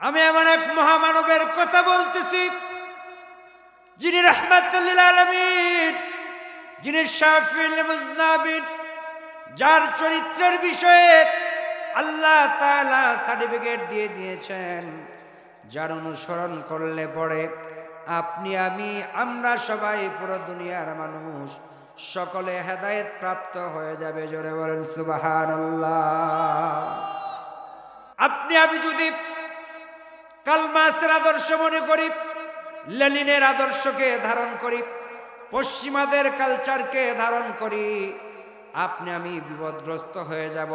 আমি এমন এক মহামানবের কথা বলতেছি, যিনি রাহমাতুল লিল আলামিন, যিনি শাফিউল মুজনাবিন, যার চরিত্রের বিষয়ে আল্লাহ তাআলা সার্টিফিকেট দিয়ে দিয়েছেন, যার অনুসরণ করলে পরে আপনি আমি আমরা সবাই পুরো দুনিয়ার মানুষ সকলে হেদায়েত প্রাপ্ত হয়ে যাবে। জোরে বলেন সুবহানাল্লাহ। আপনি আমি যদি কালমাসের আদর্শ মনে করি, লেনিনের আদর্শকে ধারণ করি, পশ্চিমাদের কালচারকে ধারণ করি, আপনি আমি বিপদগ্রস্ত হয়ে যাব,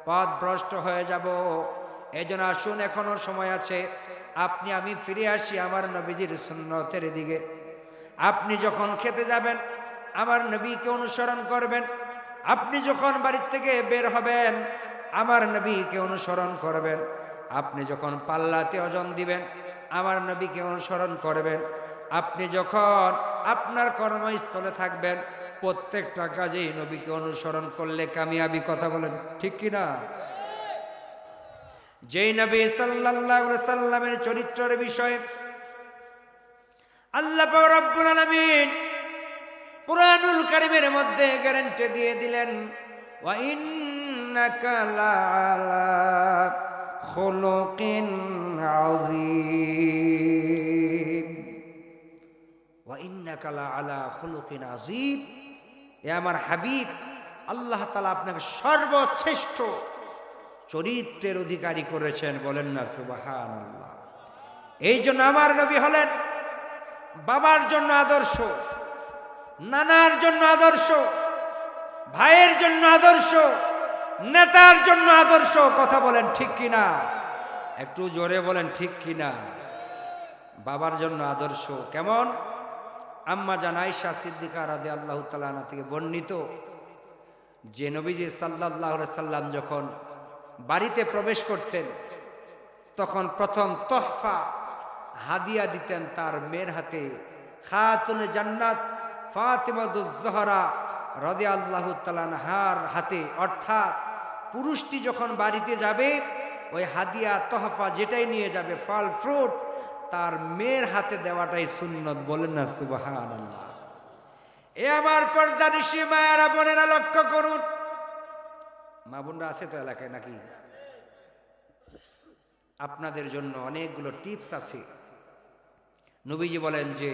পথভ্রষ্ট হয়ে যাব। এজন্য আসুন, এখনো সময় আছে, আপনি আমি ফিরে আসি আমার নবীজির সুন্নতের দিকে। আপনি যখন খেতে যাবেন আমার নবীকে অনুসরণ করবেন, আপনি যখন বাড়ি থেকে বের হবেন আমার নবীকে অনুসরণ করবেন, আপনি যখন পাল্লাতে ওজন দিবেন আমার নবীকে অনুসরণ করবেন, আপনি যখন আপনার কর্মস্থলে থাকবেন প্রত্যেকটা কাজেই নবীকে অনুসরণ করলে কামিয়াবি। কথা বলেন ঠিক কিনা? যেই নবী সাল্লাল্লাহু আলাইহি সাল্লামের চরিত্রের বিষয়ে আল্লাহ পাক রব্বুল আলামিন কুরআনুল কারীমের মধ্যে গ্যারান্টি দিয়ে দিলেন, ওয়া ইন্নাকা লাআলা খুলুকিন আযীম, ওয়া ইন্নাকা লাআলা খুলুকিন আযীম। এ আমার হাবিব, আল্লাহ তাআলা আপনাকে সর্বশ্রেষ্ঠ চরিত্রের অধিকারী করেছেন। বলেন না সুবহানাল্লাহ। এই জন্য আমার নবী হলেন বাবার জন্য আদর্শ, নানার জন্য আদর্শ, ভাইয়ের জন্য আদর্শ, নেতার জন্য আদর্শ। কথা বলেন ঠিক কিনা? একটু জোরে বলেন ঠিক কিনা? বাবার জন্য আদর্শ কেমন? আম্মা জান আয়েশা সিদ্দিকা রাদিয়াল্লাহু তাআলা আনহা থেকে বর্ণিত যে নবীজি সাল্লাল্লাহু আলাইহি সাল্লাম যখন বাড়িতে প্রবেশ করতেন তখন প্রথম তোহফা হাদিয়া দিতেন তার মেয়ের হাতে, খাতুনে জান্নাত ফাতিমাতুজ জোহরা রাদিয়াল্লাহু তাআলা আনহার হাতে। অর্থাৎ পুরুষটি যখন বাড়িতে যাবে ওই হাদিয়া তোহফা যেটাই নিয়ে যাবে, ফল ফ্রুট, তার মেয়ের হাতে দেওয়াটাই সুন্নত। বলেন না সুবহানাল্লাহ। এ আমার পর্দানিশী মায়েরা বোনেরা লক্ষ্য করুন। মা বোনরা আছে তো এলাকায় নাকি? আপনাদের জন্য অনেকগুলো টিপস আছে। নবীজি বলেন যে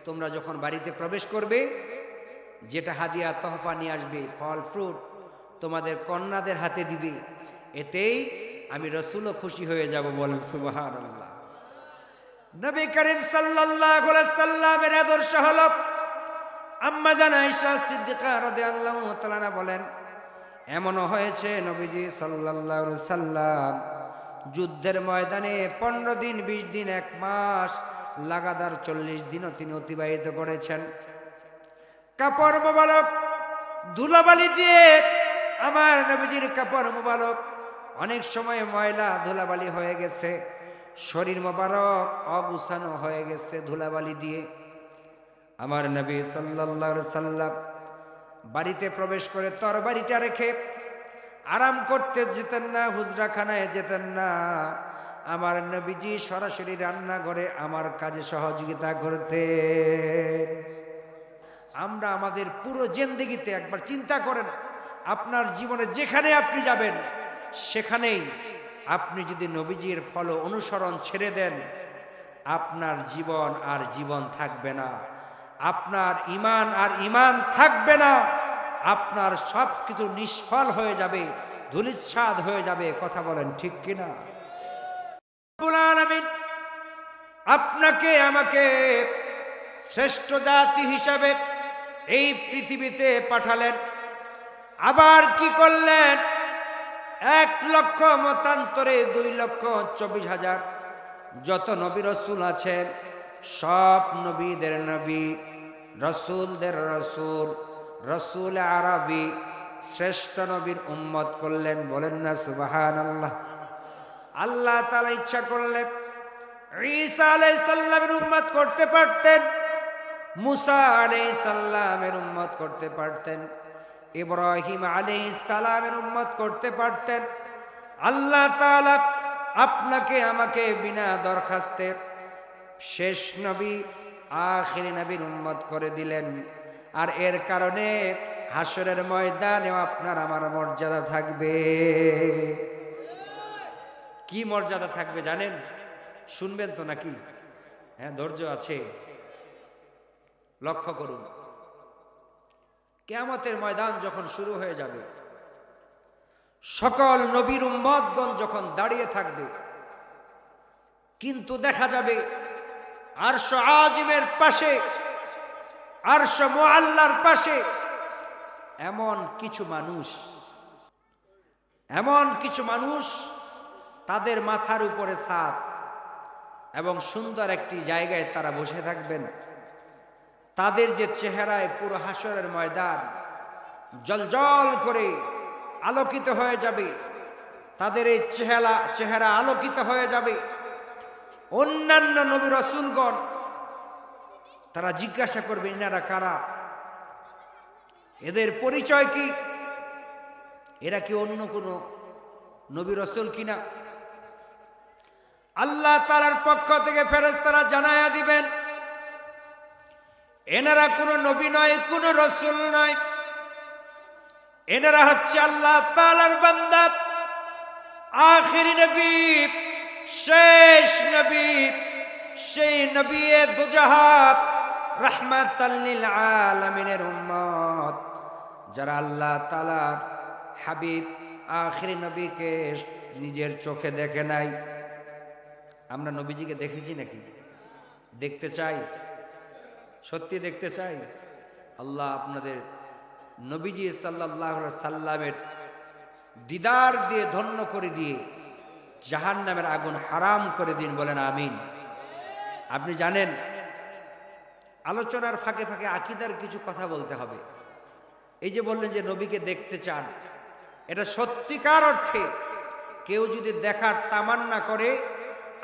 তোমরা যখন বাড়িতে প্রবেশ করবে যেটা হাদিয়া তোহফা নিয়ে আসবে, ফল ফ্রুট, তোমাদের কন্যাদের হাতে দিবে, এতেই আমি রাসূলও খুশি হয়ে যাব। বলেন সুবহানাল্লাহ। নবী করিম সাল্লাল্লাহু আলাইহি সাল্লামের আদর্শ হলো, আম্মা জান আয়েশা সিদ্দিকা রাদিয়াল্লাহু তাআলা আনহা বলেন, এমনও হয়েছে নবীজি সাল্লাল্লাহু আলাইহি সাল্লাম যুদ্ধের ময়দানে 15 দিন, 20 দিন, 1 মাস লাগাতার 40 দিনও তিনি অতিবাহিত করেছেন। কাপড় মোবারক ধুলাবালি দিয়ে আমার নবীজির কাপড় মোবারক অনেক সময় ময়লা ধুলাবালি হয়ে গেছে, শরীর মোবারক অগুছানো হয়ে গেছে ধুলাবালি দিয়ে। আমার নবী সাল্লাল্লাহু আলাইহি সাল্লাম বাড়িতে প্রবেশ করে তরবারিটা রেখে আরাম করতে যেতেন না, হুজরাখানায় যেতেন না। আমার নবীজি সরাসরি রান্নাঘরে আমার কাজে সহযোগিতা করতে। আমরা আমাদের পুরো জিন্দেগিতে একবার চিন্তা করেন, আপনার জীবনে যেখানে আপনি যাবেন সেখানেই আপনি যদি নবীজির ফলো অনুসরণ ছেড়ে দেন, আপনার জীবন আর জীবন থাকবে না, আপনার ঈমান আর ঈমান থাকবে না, আপনার সব কিছু নিষ্ফল হয়ে যাবে, ধূলিসাৎ হয়ে যাবে। কথা বলেন ঠিক কিনা? রব্বুল আলামিন আপনাকে আমাকে শ্রেষ্ঠ জাতি হিসাবে এই পৃথিবীতে পাঠালেন। আবার কি করলেন? 1 লক্ষ মতান্তরে 2,24,000 যত নবী রসুল আছেন সব নবীদের নবী, রসুলদের রসুল, রসুল আরবি শ্রেষ্ঠ নবীর উম্মত করলেন। বলেন না সুবহানাল্লাহ। আল্লাহ তাআলা ইচ্ছা করলে ঈসা আলাইহিস সালামের উম্মত করতে পারতেন, মুসা আলাইহিস সালামের উম্মত করতে পারতেন, ইব্রাহিম আলাইহিস সালামের উম্মত করতে পারতেন। আল্লাহ তাআলা আপনাকে আমাকে বিনা দরখাস্তে শেষ নবী আখিরি নবীর উম্মত করে দিলেন। আর এর কারণে হাসরের ময়দানে আপনার আমার মর্যাদা থাকবে। কি মর্যাদা থাকবে জানেন? শুনবেন তো নাকি? হ্যাঁ, ধৈর্য আছে, লক্ষ্য করুন। কিয়ামতের ময়দান যখন শুরু হয়ে যাবে, সকল নবীর উম্মতগণ যখন দাঁড়িয়ে থাকবে, কিন্তু দেখা যাবে আরশ আজিমের পাশে, আরশ মুআল্লার পাশে এমন কিছু মানুষ তাদের মাথার উপরে ছাদ এবং সুন্দর একটি জায়গায় তারা বসে থাকবেন। তাদের যে চেহারায় পুরো হাসরের ময়দান জলজল করে আলোকিত হয়ে যাবে, তাদের এই চেহারা আলোকিত হয়ে যাবে। অন্যান্য নবী রাসূলগণ তারা জিজ্ঞাসা করবে, ইনারা কারা? এদের পরিচয় কি? এরা কি অন্য কোনো নবী রাসূল কিনা? আল্লাহ তাআলার পক্ষ থেকে ফেরেশতারা জানায়া দিবেন, এনারা কোনো নবী নয়, কোনো রাসূল নয়, এনারা হচ্ছে আল্লাহ তাআলার বান্দা, আখিরি নবী, শেষ নবী, সেই নবী দুজাহাব রাহমাতাল লিল আলামিনের উম্মত, যারা আল্লাহ তাআলার হাবিব আখিরি নবীকে নিজের চোখে দেখে নাই। আমরা নবীজিকে দেখেছি নাকি? দেখতে চাই, সত্যি দেখতে চাই। আল্লাহ আপনাদের নবীজি সাল্লাল্লাহু আলাইহি সাল্লামের দিদার দিয়ে ধন্য করে দিয়ে জাহান্নামের আগুন হারাম করে দিন, বলেন আমিন। আপনি জানেন, আলোচনার ফাঁকে ফাঁকে আকীদার কিছু কথা বলতে হবে। এই যে বললেন যে নবীকে দেখতে চান, এটা সত্যিকার অর্থে কেউ যদি দেখার তামান্না করে,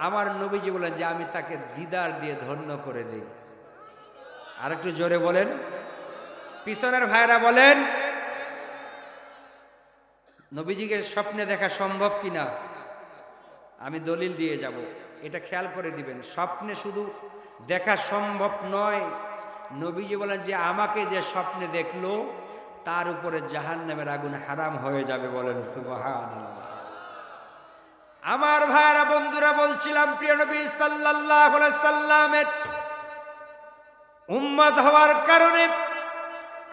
আমার নবীজি বলেন যে আমি তাকে দিদার দিয়ে ধন্য করে দিই। আর একটু জোরে বলেন, পিছনের ভাইরা বলেন, নবীজিকে স্বপ্নে দেখা সম্ভব কিনা? আমি দলিল দিয়ে যাব, এটা খেয়াল করে দিবেন। স্বপ্নে শুধু দেখা সম্ভব নয়, নবীজি বলেন যে আমাকে যে স্বপ্নে দেখলো তার উপরে জাহান্নামের আগুন হারাম হয়ে যাবে, বলেন সুবহানাল্লাহ। আমার ভাইরা বন্ধুরা, বলছিলাম প্রিয় নবী সাল্লাল্লাহু আলাইহি সাল্লামের উম্মত হওয়ার কারণে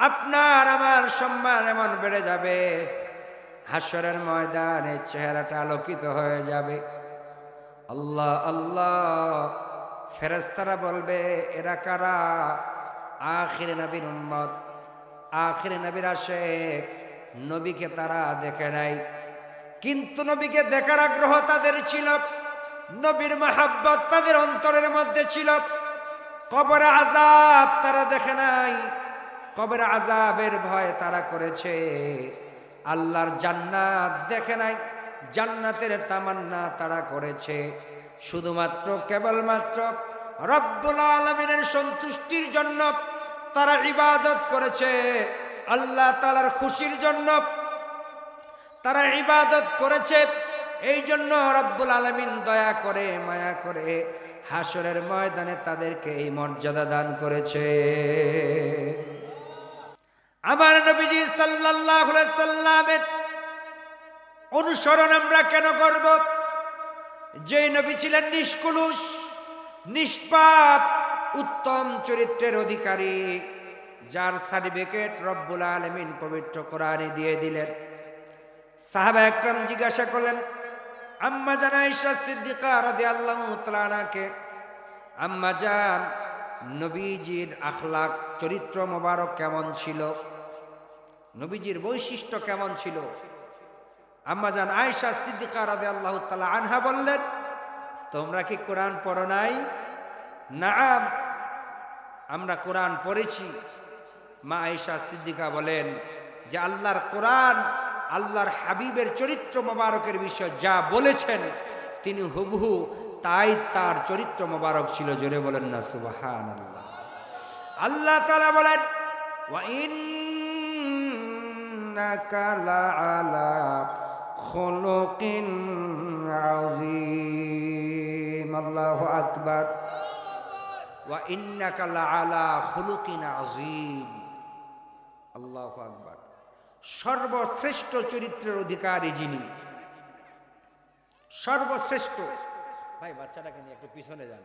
আপনার আমার সম্মান এমন বেড়ে যাবে, হাসরের ময়দানে চেহারাটা আলোকিত হয়ে যাবে। আল্লাহ আল্লাহ, ফেরেশতারা বলবে, এরা কারা? আখিরি নবীর উম্মত, আখিরি নবীর আশিক। নবীকে তারা দেখে নাই, কিন্তু নবীকে দেখার আগ্রহ তাদের ছিল, নবীর মাহাব্বত তাদের অন্তরের মধ্যে ছিল। কবরে আযাব তারা দেখে নাই, কবরে আযাবের ভয় তারা করেছে। আল্লাহর জান্নাত দেখে নাই, জান্নাতের তামান্না তারা করেছে। শুধুমাত্র কেবলমাত্র রব্বুল আলামিনের সন্তুষ্টির জন্য তারা ইবাদত করেছে, আল্লাহ তাআলার খুশির জন্য তারা ইবাদত করেছে। এই জন্য রব্বুল আলামিন দয়া করে, মায়া করে হাসরের ময়দানে তাদেরকে এই মর্যাদা দান করেছে। আমার নবীজি সাল্লাল্লাহু আলাইহি সাল্লামের অনুসরণ আমরা কেন করব? যে নবী ছিলেন নিষ্কলুষ, নিষ্পাপ, উত্তম চরিত্রের অধিকারী, যার সার্টিফিকেট রব্বুল আলামিন পবিত্র কোরআনে দিয়ে দিলেন। সাহাবা একরাম জিজ্ঞাসা করলেন আম্মা জান আয়েশা সিদ্দিকা রাদিয়াল্লাহু তাআলা আনহাকে, আম্মা জান, নবীজির আখলাক, চরিত্র মোবারক কেমন ছিল? নবীজির বৈশিষ্ট্য কেমন ছিল? আম্মা জান আয়েশা সিদ্দিকা রাদিয়াল্লাহু তাআলা আনহা বললেন, তোমরা কি কোরআন পড়ো নাই? নাম, আমরা কোরআন পড়েছি। মা আয়েশা সিদ্দিকা বলেন যে আল্লাহর কোরআন, আল্লাহর হাবিবের চরিত্র মোবারকের বিষয় যা বলেছেন তিনি হুবহু তাই তার চরিত্র মোবারক ছিল। জোরে বলেন না সুবহানাল্লাহ। আল্লাহ তাআলা বলেন, ওয়া ইন্নাকা লাআলা খুলুকিন আযীম। আল্লাহু আকবার। ওয়া ইন্নাকা লাআলা খুলুকিন আযীম। আল্লাহু আকবার। সর্বশ্রেষ্ঠ চরিত্রের অধিকারী যিনি, সর্বশ্রেষ্ঠ। ভাই বাচ্চাটাকে নিয়ে একটু পিছনে যান।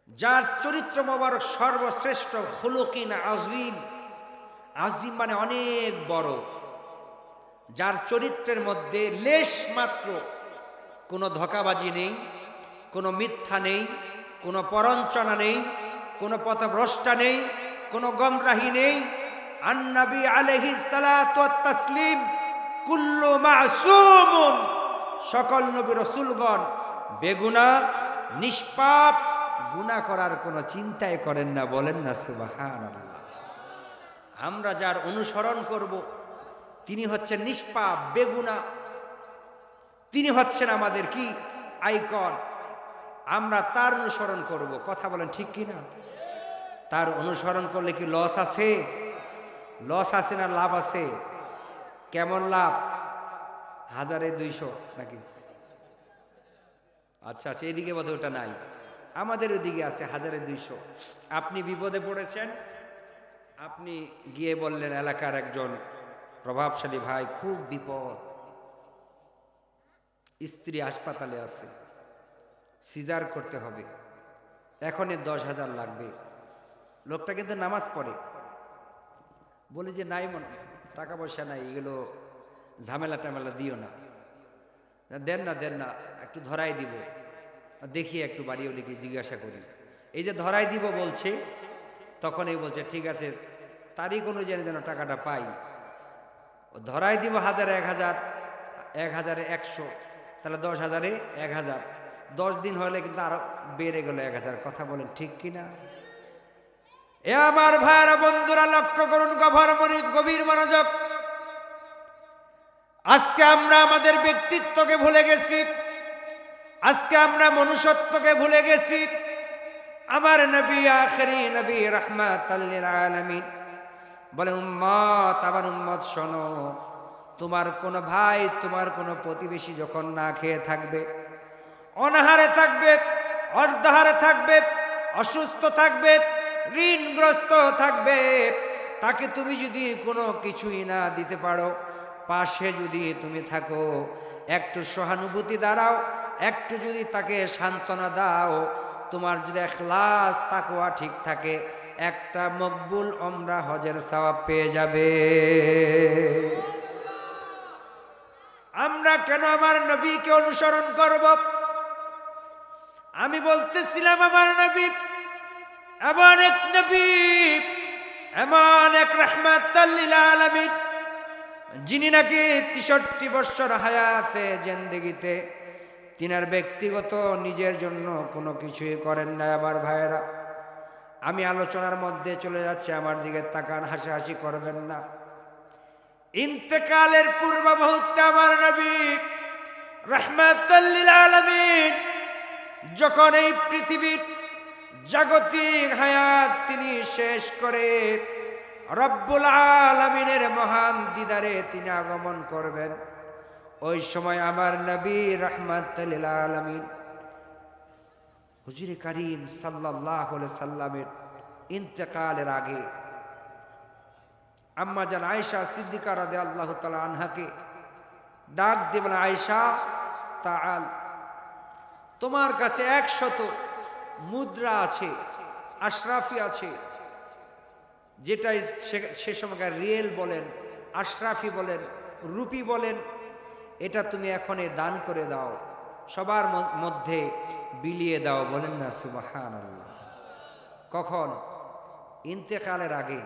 যার চরিত্র মোবারক সর্বশ্রেষ্ঠ, খুলুকিন আযীম। আযীম মানে অনেক বড়। যার চরিত্রের মধ্যে লেশ মাত্র কোনো ধোঁকাবাজি নেই, কোনো মিথ্যা নেই, কোনো পরঞ্চনা নেই, কোনো পথভ্রষ্টা নেই, কোনো গমরাহি নেই। আন-নবী আলাইহিস সালাতু ওয়াত তাসলিম কুল্লু মাসুমুন, সকল নবী রাসূলগণ বেগুনাহ, নিষ্পাপ, গুনাহ করার কোনো চিন্তাই করেন না। বলেন না সুবহানাল্লাহ। আমরা যার অনুসরণ করব তিনি হচ্ছেন নিষ্পাপ, বেগুনাহ। তিনি হচ্ছেন আমাদের কি আইকন। আমরা তার অনুসরণ করব। কথা বলেন ঠিক কি না? তার অনুসরণ করলে কি লস আছে? লস আছে না লাভ আছে? কেমন লাভ? 1200 নাকি? আচ্ছা আচ্ছা, এদিকে বোধহয় ওটা নাই, আমাদের ওদিকে আছে 1200। আপনি বিপদে পড়েছেন, আপনি গিয়ে বললেন এলাকার একজন প্রভাবশালী ভাই খুব বিপদ, স্ত্রী হাসপাতালে আছে, সিজার করতে হবে, এখনই 10,000 লাগবে। লোকটা কিন্তু নামাজ পড়ে, বলি যে নাই মনে, টাকা পয়সা নাই, এগুলো ঝামেলা টামেলা দিও না, দেন না দেন না, একটু ধরাই দিব, দেখি একটু বাড়ি ওলি কি জিজ্ঞাসা করি। এই যে ধরাই দিব বলছে, তখন এই বলছে ঠিক আছে তারিখ অনুযায়ী যেন টাকাটা পাই। ধরাই দিব 1000, 1000, 1000, 100, তাহলে 10,000-এ 1000, 10 দিন হলে কিন্তু আরো বেড়ে গেল 1000। কথা বলেন ঠিক কিনা? এ আমার ভাইরা বন্ধুরা লক্ষ্য করুন, গভীর মনোযোগ। আজকে আমরা আমাদের ব্যক্তিত্বকে ভুলে গেছি, আজকে আমরা মনুষ্যত্বকে ভুলে গেছি। আমার নবী আখেরি নবী রাহমাতাল লিল আলামিন বলে, উম্মত, আমার উম্মত শোনো, তোমার কোন ভাই, তোমার কোন প্রতিবেশী যখন না খেয়ে থাকবে, অনাহারে থাকবে, অর্ধাহারে থাকবে, অসুস্থ থাকবে, ঋণগ্রস্ত থাকবে, তাকে তুমি যদি কোনো কিছুই না দিতে পারো, পাশে যদি তুমি থাকো, একটু সহানুভূতি দাঁড়াও, একটু যদি তাকে সান্ত্বনা দাও, তোমার যদি ইখলাস তাকওয়া ঠিক থাকে, একটা মকবুল ওমরা হজের সওয়াব পেয়ে যাবে। আমরা কেন আমার নবীকে অনুসরণ করব? আমি বলতেছিলাম আমার নবী এমন এক নবী, এমন এক রাহমাতাল লিল আলামিন, যিনি নাকি 63 বছর হায়াতে জিন্দেগিতে তিনার ব্যক্তিগত নিজের জন্য কোনো কিছুই করেন না। আমার ভাইয়েরা, আমি আলোচনার মধ্যে চলে যাচ্ছি, আমার দিকে তাকান, হাসাহাসি করবেন না। ইন্তেকালের পূর্ব মুহূর্তে আমার নবী রাহমাতাল লিল আলামিন যখন এই পৃথিবীর জাগতিক হায়াত তিনি শেষ করে রব্বুল আলামিনের মহান দিদারে তিনি আগমন করবেন, ওই সময় আমার নবী রাহমাতাল লিল আলামিন হুজুরে কারীম সাল্লাল্লাহু আলাইহি সাল্লামের ইন্তেকালের আগে আম্মা জান আয়েশা সিদ্দিকা রাদিয়াল্লাহু তাআলা আনহাকে ডাক দিয়ে বলেন, আয়েশা তাআল, তোমার কাছে 100 মুদ্রা আছে, আশরাফি আছে, যেটা সে সময়কার রিয়েল বলেন, আশরাফি বলেন, রুপি বলেন, এটা তুমি এখনই দান করে দাও, সবার মধ্যে বিলিয়ে দাও। বলেন না সুবহানাল্লাহ। কখন? ইন্তেকালের আগে।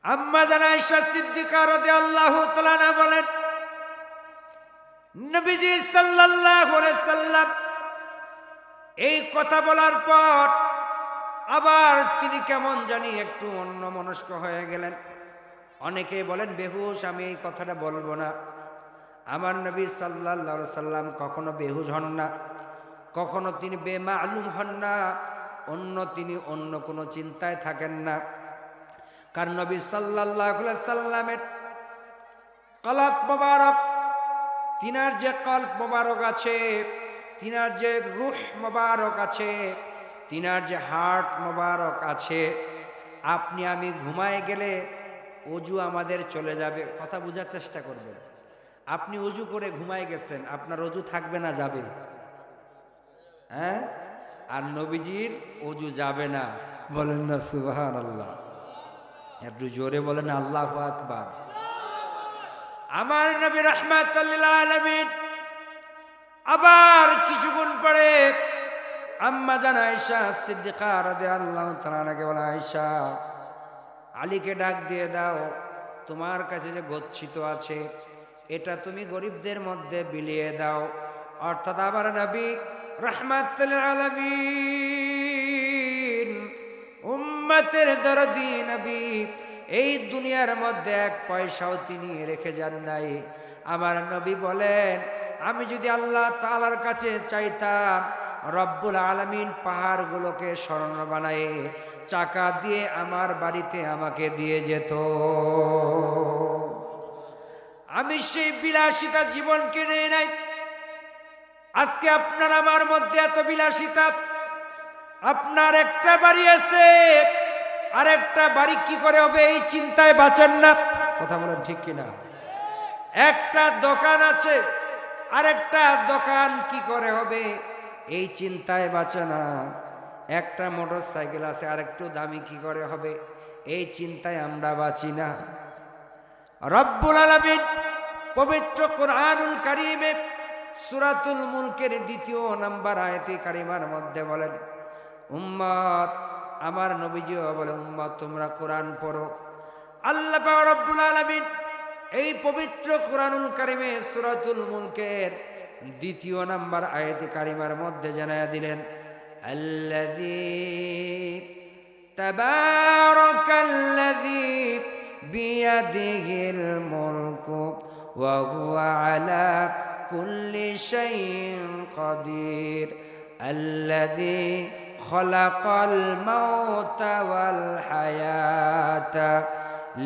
আম্মা জান আয়েশা সিদ্দিকা রাদিয়াল্লাহু তাআলা আনহা বলেন, নবীজি সাল্লাল্লাহু আলাইহি সাল্লাম এই কথা বলার পর আবার তিনি কেমন জানি একটু অন্যমনস্ক হয়ে গেলেন। অনেকে বলেন বেহুশ, আমি এই কথাটা বলবো না। আমার নবী সাল্লাল্লাহু আলাইহি সাল্লাম কখনো বেহুশ হন না, কখনো তিনি বেমালুম হন না, তিনি অন্য কোনো চিন্তায় থাকেন না। কারণ নবী সাল্লাল্লাহু আলাইহি সাল্লামের কলব মোবারক, তিনার যে কলব মোবারক আছে, তিনার যে রূহ মোবারক আছে, তিনার যে হার্ট মোবারক আছে, আপনি আমি ঘুমায় গেলে অজু আমাদের চলে যাবে। কথা বোঝার চেষ্টা করবেন। আপনি অজু করে ঘুমায় গেছেন, আপনার অজু থাকবে না যাবে? হ্যাঁ, আর নবীজির অজু যাবে না। বলেন না সুবহানাল্লাহ। একটু জোরে বলেন আল্লাহু আকবার। আমার নবী রাহমাতুল লিল আলামিন আবার কিছুক্ষণ পরে আম্মা জান আয়েশা সিদ্দিকা রাদিয়াল্লাহু তাআলা আনহাকে বলে, আয়েশা, আলীকে ডাক দিয়ে দাও, তোমার কাছে যে গচ্ছিত আছে এটা তুমি গরিবদের মধ্যে বিলিয়ে দাও। অর্থাৎ আমার নবী রাহমাতুল লিল আলামিন, উম্মতের দরদি নবী, এই দুনিয়ার মধ্যে এক পয়সাও তিনি রেখে যান নাই। আমার নবী বলেন, আমি যদি আল্লাহ তাআলার কাছে চাইতাম, রব্বুল আলামিন পাহাড়গুলোকে স্বর্ণ বানায়ে চাকা দিয়ে আমার বাড়িতে আমাকে দিয়ে যেত। আমি সেই বিলাসিতা জীবনকে নেই নাই। আজকে আপনার আমার মধ্যে এত বিলাসিতা। আপনার একটা বাড়ি আছে, আরেকটা বাড়ি কি করে হবে এই চিন্তায় বাঁচেন না। কথা বলেন ঠিক কিনা? একটা দোকান আছে, আরেকটা দোকান কি করে হবে এই চিন্তায় বাঁচে না। একটা মোটর সাইকেল আছে, আরেকটু দামি কি করে হবে এই চিন্তায় আমরা বাঁচি না। রব্বুল আলামিন পবিত্র কুরআনুল কারীমে সূরাতুল মুলকের ২য় নম্বর আয়াতে কারিমার মধ্যে বলেন, উম্মত, আমার নবীজিও বলে, উম্মত তোমরা কোরআন পড়ো। আল্লাহ পাক রব্বুল আলামিন এই পবিত্র কুরআনুল কারীমে সূরাতুল মুলকের ২য় নম্বর আয়াতে কারিমার মধ্যে জানায়া দিলেন, আল্লাযী তাবারাকাল্লাযী বিয়াদিহিল মুলকু ওয়া হুয়া আলা কুল্লি শাইইন কাদির, আল্লাযী খালাকাল মাউতা ওয়াল হায়াতা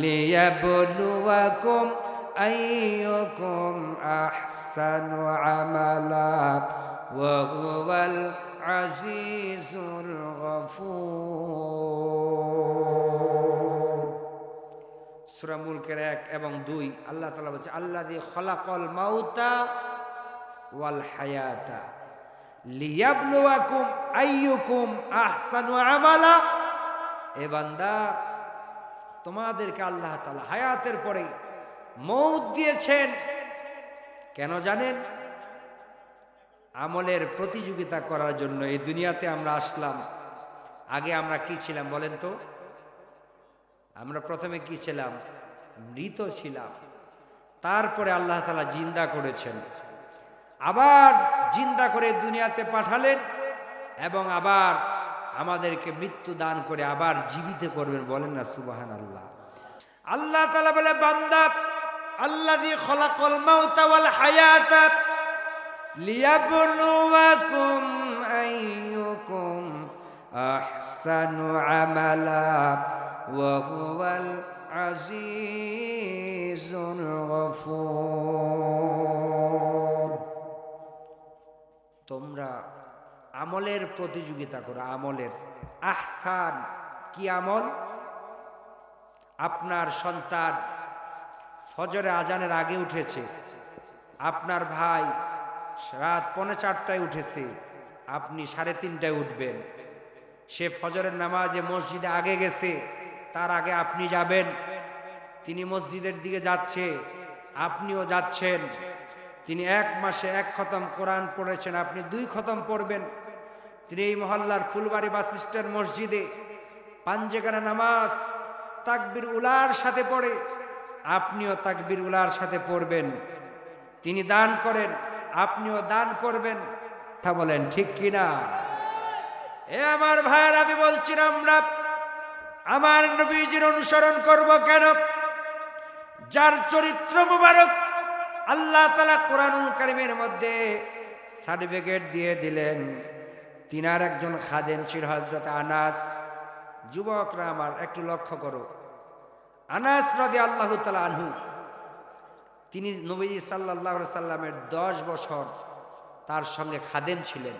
লিয়াবলুয়াকুম আইয়ুকুম আহসানু আমালা ওয়া হুয়াল আজিজুল গফুর। সূরা মুলকের ১ এবং ২ আল্লাহ তাআলা বলছে, আল্লাযী খালাকাল মাউতা ওয়াল হায়াতা লিয়াবলুয়াকুম আইয়ুকুম আহসানু আমালা। এ বান্দা, তোমাদেরকে আল্লাহ তাআলা হায়াতের পরে মউত দিয়েছেন। কেন জানেন? আমলের প্রতিযোগিতা করার জন্য এই দুনিয়াতে আমরা আসলাম। আগে আমরা কি ছিলাম বলেন তো? আমরা প্রথমে কি ছিলাম? মৃত ছিলাম। তারপরে আল্লাহ তাআলা জিন্দা করেছেন, আবার জিন্দা করে দুনিয়াতে পাঠালেন এবং আবার আমাদেরকে মৃত্যু দান করে আবার জীবিত করবেন। বলেন না সুবহানাল্লাহ। আল্লাহ তাআলা বলে, বান্দা, আল্লাযী খালাকাল মাউতা ওয়াল হায়াতা লিয়াবলুয়াকুম আইয়ুকুম আহসানু আমালা ওয়া হুয়াল আজিজুল গফুর। তোমরা আমলের প্রতিযোগিতা করো। আমলের আহসান কি আমল? আপনার সন্তান ফজরে আজানের আগে উঠেছে, আপনার ভাই রাত 3:45টায় উঠেছে, আপনি 3:30টায় উঠবেন। সে ফজরের নামাজে মসজিদে আগে গেছে, তার আগে আপনি যাবেন। তিনি মসজিদের দিকে যাচ্ছে, আপনিও যাচ্ছেন। তিনি 1 মাসে 1 খতম কোরআন পড়েছেন, আপনি 2 খতম পড়বেন। তিনি এই মহল্লার ফুলবাড়ি বাস স্ট্যান্ড মসজিদে পাঞ্জেগানা নামাজ তাকবীর উলার সাথে পড়ে, আপনিও তাকবীর উলার সাথে পড়বেন। তিনি দান করেন, আপনিও দান করবেন। কথা বলেন ঠিক কিনা? এ আমার ভাইয়ের, আমি বলছি আমরা আমার নবীজির অনুসরণ করব কেন? যার চরিত্র মুবারক আল্লাহ তাআলা কুরআনুল কারীমের মধ্যে সার্টিফিকেট দিয়ে দিলেন। তিনার একজন খাদেম ছিল হযরত আনাস। যুবকরা আমার একটু লক্ষ্য করো, আনাস রাদিয়াল্লাহু তাআলা আনহু তিনি নবীজি সাল্লাল্লাহু আলাইহি সাল্লামের 10 বছর তার সঙ্গে খাদেম ছিলেন।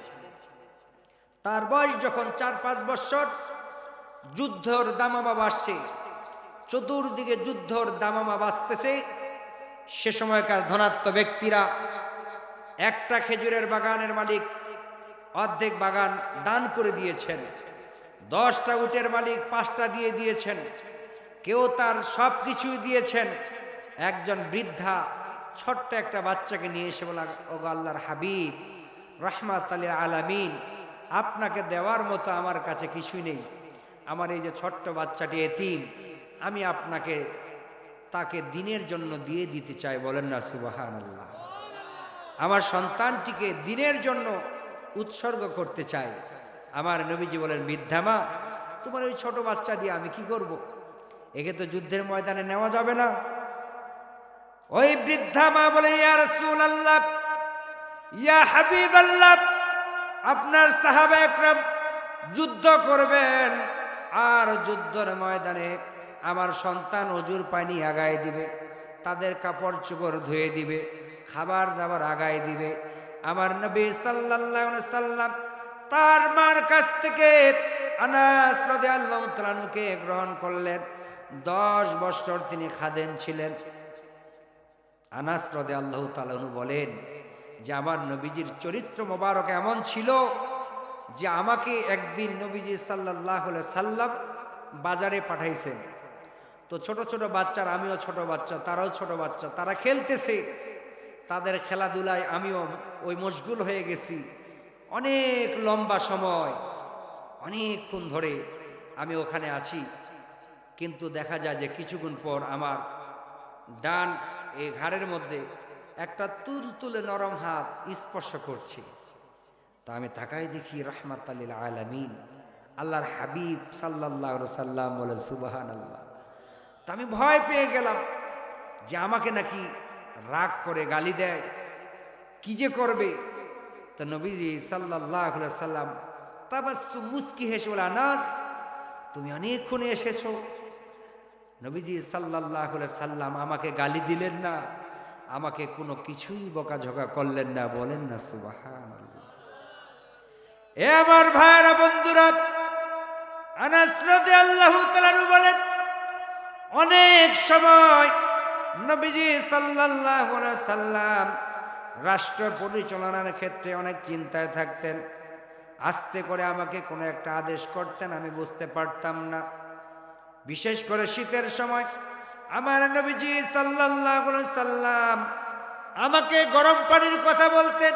তার বয়স যখন 4-5 বছর, যুদ্ধর দামামা বাজছে, চতুর্দিকে যুদ্ধর দামামা বাজতেছে। সে সময়কার ধনাত্ম ব্যক্তিরা একটা খেজুরের বাগানের মালিক অর্ধেক বাগান দান করে দিয়েছেন, 10টা উটের মালিক 5টা দিয়ে দিয়েছেন, কেউ তার সব কিছুই দিয়েছেন। একজন বৃদ্ধা ছোট্ট একটা বাচ্চাকে নিয়ে এসে বলা, ওগো আল্লাহর হাবিব রাহমাতাল লিল আলামিন, আপনাকে দেওয়ার মতো আমার কাছে কিছুই নেই, আমার এই যে ছোট্ট বাচ্চাটি এতিম, আমি আপনাকে তাকে দিনের জন্য দিয়ে দিতে চাই। বলেন না সুবহানাল্লাহ। আমার সন্তানটিকে দিনের জন্য উৎসর্গ করতে চাই। আমার নবীজি বলেন, বৃদ্ধা মা, তোমার ওই ছোট বাচ্চা দিয়ে আমি কি করব? একে তো যুদ্ধের ময়দানে নেওয়া যাবে না। ওই বৃদ্ধা মা বলে, ইয়া রাসূলুল্লাহ, ইয়া হাবিবাল্লাহ, আপনার সাহাবা একরাম যুদ্ধ করবেন, আর যুদ্ধের ময়দানে আমার সন্তান অজুর পানি আগায় দিবে, তাদের কাপড় চোপড় ধুয়ে দিবে, খাবার দাবার আগায় দিবে। আমার নবী সাল্লাল্লাহু আলাইহি সাল্লাম তার মার কাছ থেকে আনাস রাদিয়াল্লাহু তাআলা আনহুকে গ্রহণ করলেন। 10 বছর তিনি খাদেম ছিলেন। আনাস রাদিয়াল্লাহু তাআলা আনহু বলেন যে আমার নবীজির চরিত্র মোবারক এমন ছিল যে আমাকে একদিন নবীজি সাল্লাল্লাহু আলাইহি সাল্লাম বাজারে পাঠাইছেন। তো ছোট ছোট বাচ্চারা, আমিও ছোট বাচ্চা, তারাও ছোট বাচ্চা, তারা খেলতেছে, তাদের খেলাধুলায় আমিও ওই মশগুল হয়ে গেছি। অনেক লম্বা সময়, অনেকক্ষণ ধরে আমি ওখানে আছি, কিন্তু দেখা যায় যে কিছুক্ষণ পর আমার ডান এই ঘাড়ের মধ্যে একটা তুলতুলে নরম হাত স্পর্শ করছে। তা আমি তাকাই দেখি রাহমাতাল লিল আলামিন আল্লাহর হাবিব সাল্লাল্লাহু আলাইহি সাল্লাম বলেন সুবহানাল্লাহ। তা আমি ভয় পেয়ে গেলাম যে আমাকে নাকি রাগ করে গালি দেয়, কি যে করবে। তো নবীজি সাল্লাল্লাহু আলাইহি সাল্লাম তাবাসসুম, মুস্কি হেসে বলে, আনাস তুমি অনেকক্ষণ এসেছো। নবীজি সাল্লাল্লাহু আলাইহি সাল্লাম আমাকে গালি দিলেন না, আমাকে কোনো কিছুই বকাঝকা করলেন না। বলেন না সুবহানাল্লাহ। এ আমার ভাইরা বন্ধুরা, আনাস রাদিয়াল্লাহু তাআলা বলেন, অনেক সময় নবীজি সাল্লাল্লাহু আলাইহি সাল্লাম রাষ্ট্র পরিচালনার ক্ষেত্রে অনেক চিন্তায় থাকতেন। আস্তে করে আমাকে কোনো একটা আদেশ করতেন, আমি বুঝতে পারতাম না। বিশেষ করে শীতের সময় আমার নবীজি সাল্লাল্লাহু আলাইহি সাল্লাম আমাকে গরম পানির কথা বলতেন,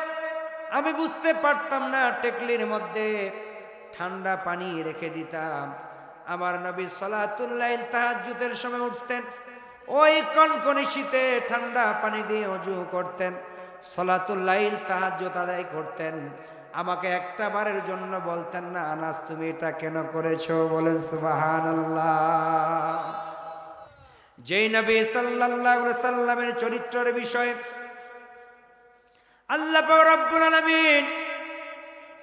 আমি বুঝতে পারতাম না। টেকলির মধ্যে ঠান্ডা পানি রেখে দিতাম। আমার নবী সালাতুল লাইল তাহাজ্জুদের সময় উঠতেন, ওই কনকনে শীতে ঠান্ডা পানি দিয়ে ওযু করতেন, সালাতুল লাইল তাহাজ্জুদ আদায় করতেন। আমাকে একটা বারের জন্য বলতেন না, আনাস তুমি এটা কেন করেছো? বলেন সুবহানাল্লাহ। যেই নবী সাল্লাল্লাহু আলাইহি সাল্লামের চরিত্রের বিষয়ে আল্লাহ পাক রব্বুল আলামিন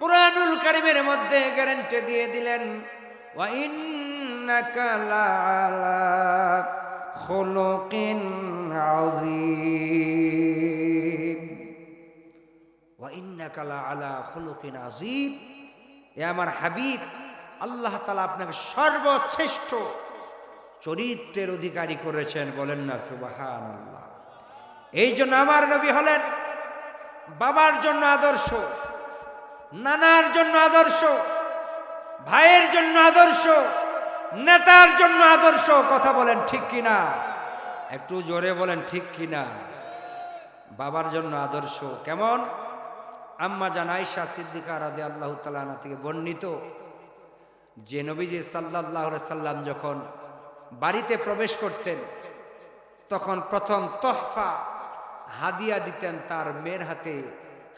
কুরআনুল কারীমের মধ্যে গ্যারান্টি দিয়ে দিলেন, ওয়া ইন্নাকা লাআলা খুলুকিন আযীম, ওয়া ইন্নাকা লাআলা খুলুকিন আযীম। এ আমার হাবিব, আল্লাহ তাআলা আপনাকে সর্বশ্রেষ্ঠ চরিত্রের অধিকারী করেছেন। বলেন না সুবহানাল্লাহ। এই জন্য আমার নবী হলেন বাবার জন্য আদর্শ, নানার জন্য আদর্শ, ভাইয়ের জন্য আদর্শ, নেতার জন্য আদর্শ। কথা বলেন ঠিক কিনা? একটু জোরে বলেন ঠিক কিনা? বাবার জন্য আদর্শ কেমন? আম্মা জান আয়েশা সিদ্দিকা রাদিয়াল্লাহু তাআলা আনহা থেকে বর্ণিত যে নবীজি সাল্লাল্লাহু আলাইহি সাল্লাম যখন বাড়িতে প্রবেশ করতেন তখন প্রথম তোহফা হাদিয়া দিতেন তার মেয়ের হাতে,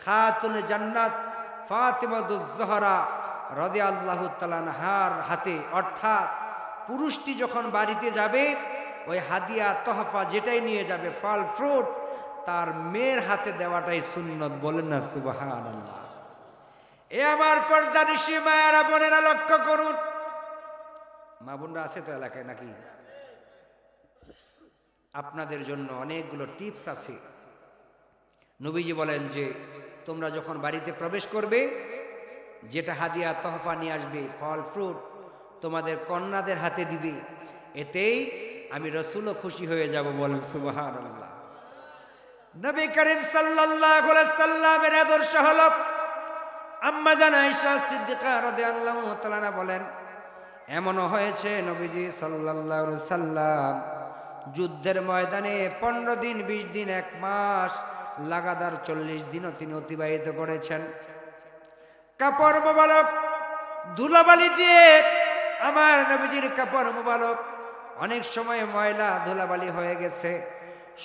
খাতুনে জান্নাত ফাতিমাতুজ জোহরা রাদিয়াল্লাহু তাআলা আনহার হাতে। অর্থাৎ পুরুষটি যখন বাড়িতে যাবে ওই হাদিয়া তোহফা যেটাই নিয়ে যাবে, ফল ফ্রুট, তার মেয়ের হাতে দেওয়াটাই সুন্নত। বলেন না সুবহানাল্লাহ। এ আমার পর্দানিশী মায়েরা বোনেরা লক্ষ্য করুন। মা বোনরা আছে তো এলাকায় নাকি? আপনাদের জন্য অনেকগুলো টিপস আছে। নবীজি বলেন যে তোমরা যখন বাড়িতে প্রবেশ করবে, যেটা হাদিয়া তহফা নিয়ে আসবে, ফল ফ্রুট তোমাদের কন্যাদের হাতে দিবে, এতেই আমি রসুলও খুশি হয়ে যাব। বলেন সুবহানাল্লাহ। নবী করিম সাল্লাল্লাহু আলাইহি সাল্লামের আদর্শ হলো, আম্মা জান আয়েশা সিদ্দিকা রাদিয়াল্লাহু তাআলা বলেন, এমনও হয়েছে নবীজি সাল্লাল্লাহু আলাইহি সাল্লাম যুদ্ধের ময়দানে 15 দিন, 20 দিন, 1 মাস লাগাতার 40 দিনও তিনি অতিবাহিত করেছেন। কাপড় মোবারক ধুলাবালি দিয়ে, আমার নবীজির কাপড় মোবারক অনেক সময় ময়লা ধুলাবালি হয়ে গেছে,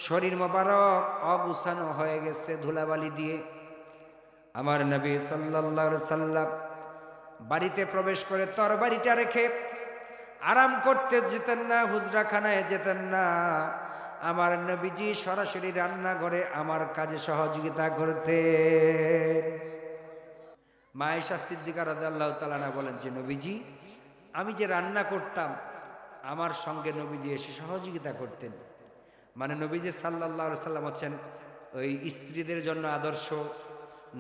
শরীর মোবারক অগুছানো হয়ে গেছে ধুলাবালি দিয়ে। আমার নবী সাল্লাল্লাহু আলাইহি সাল্লাম বাড়িতে প্রবেশ করে তরবারিটা রেখে আরাম করতে যেতেন না, হুজরাখানায় যেতেন না। আমার নবীজি সরাসরি রান্নাঘরে আমার কাজে সহযোগিতা করতেন। মা আয়েশা সিদ্দিকা রাদিয়াল্লাহু তাআলা বলেন যে নবীজি, আমি যে রান্না করতাম আমার সঙ্গে নবীজি এসে সহযোগিতা করতেন। মানে নবীজি সাল্লাল্লাহু আলাইহি সাল্লাম হচ্ছেন ওই স্ত্রীদের জন্য আদর্শ,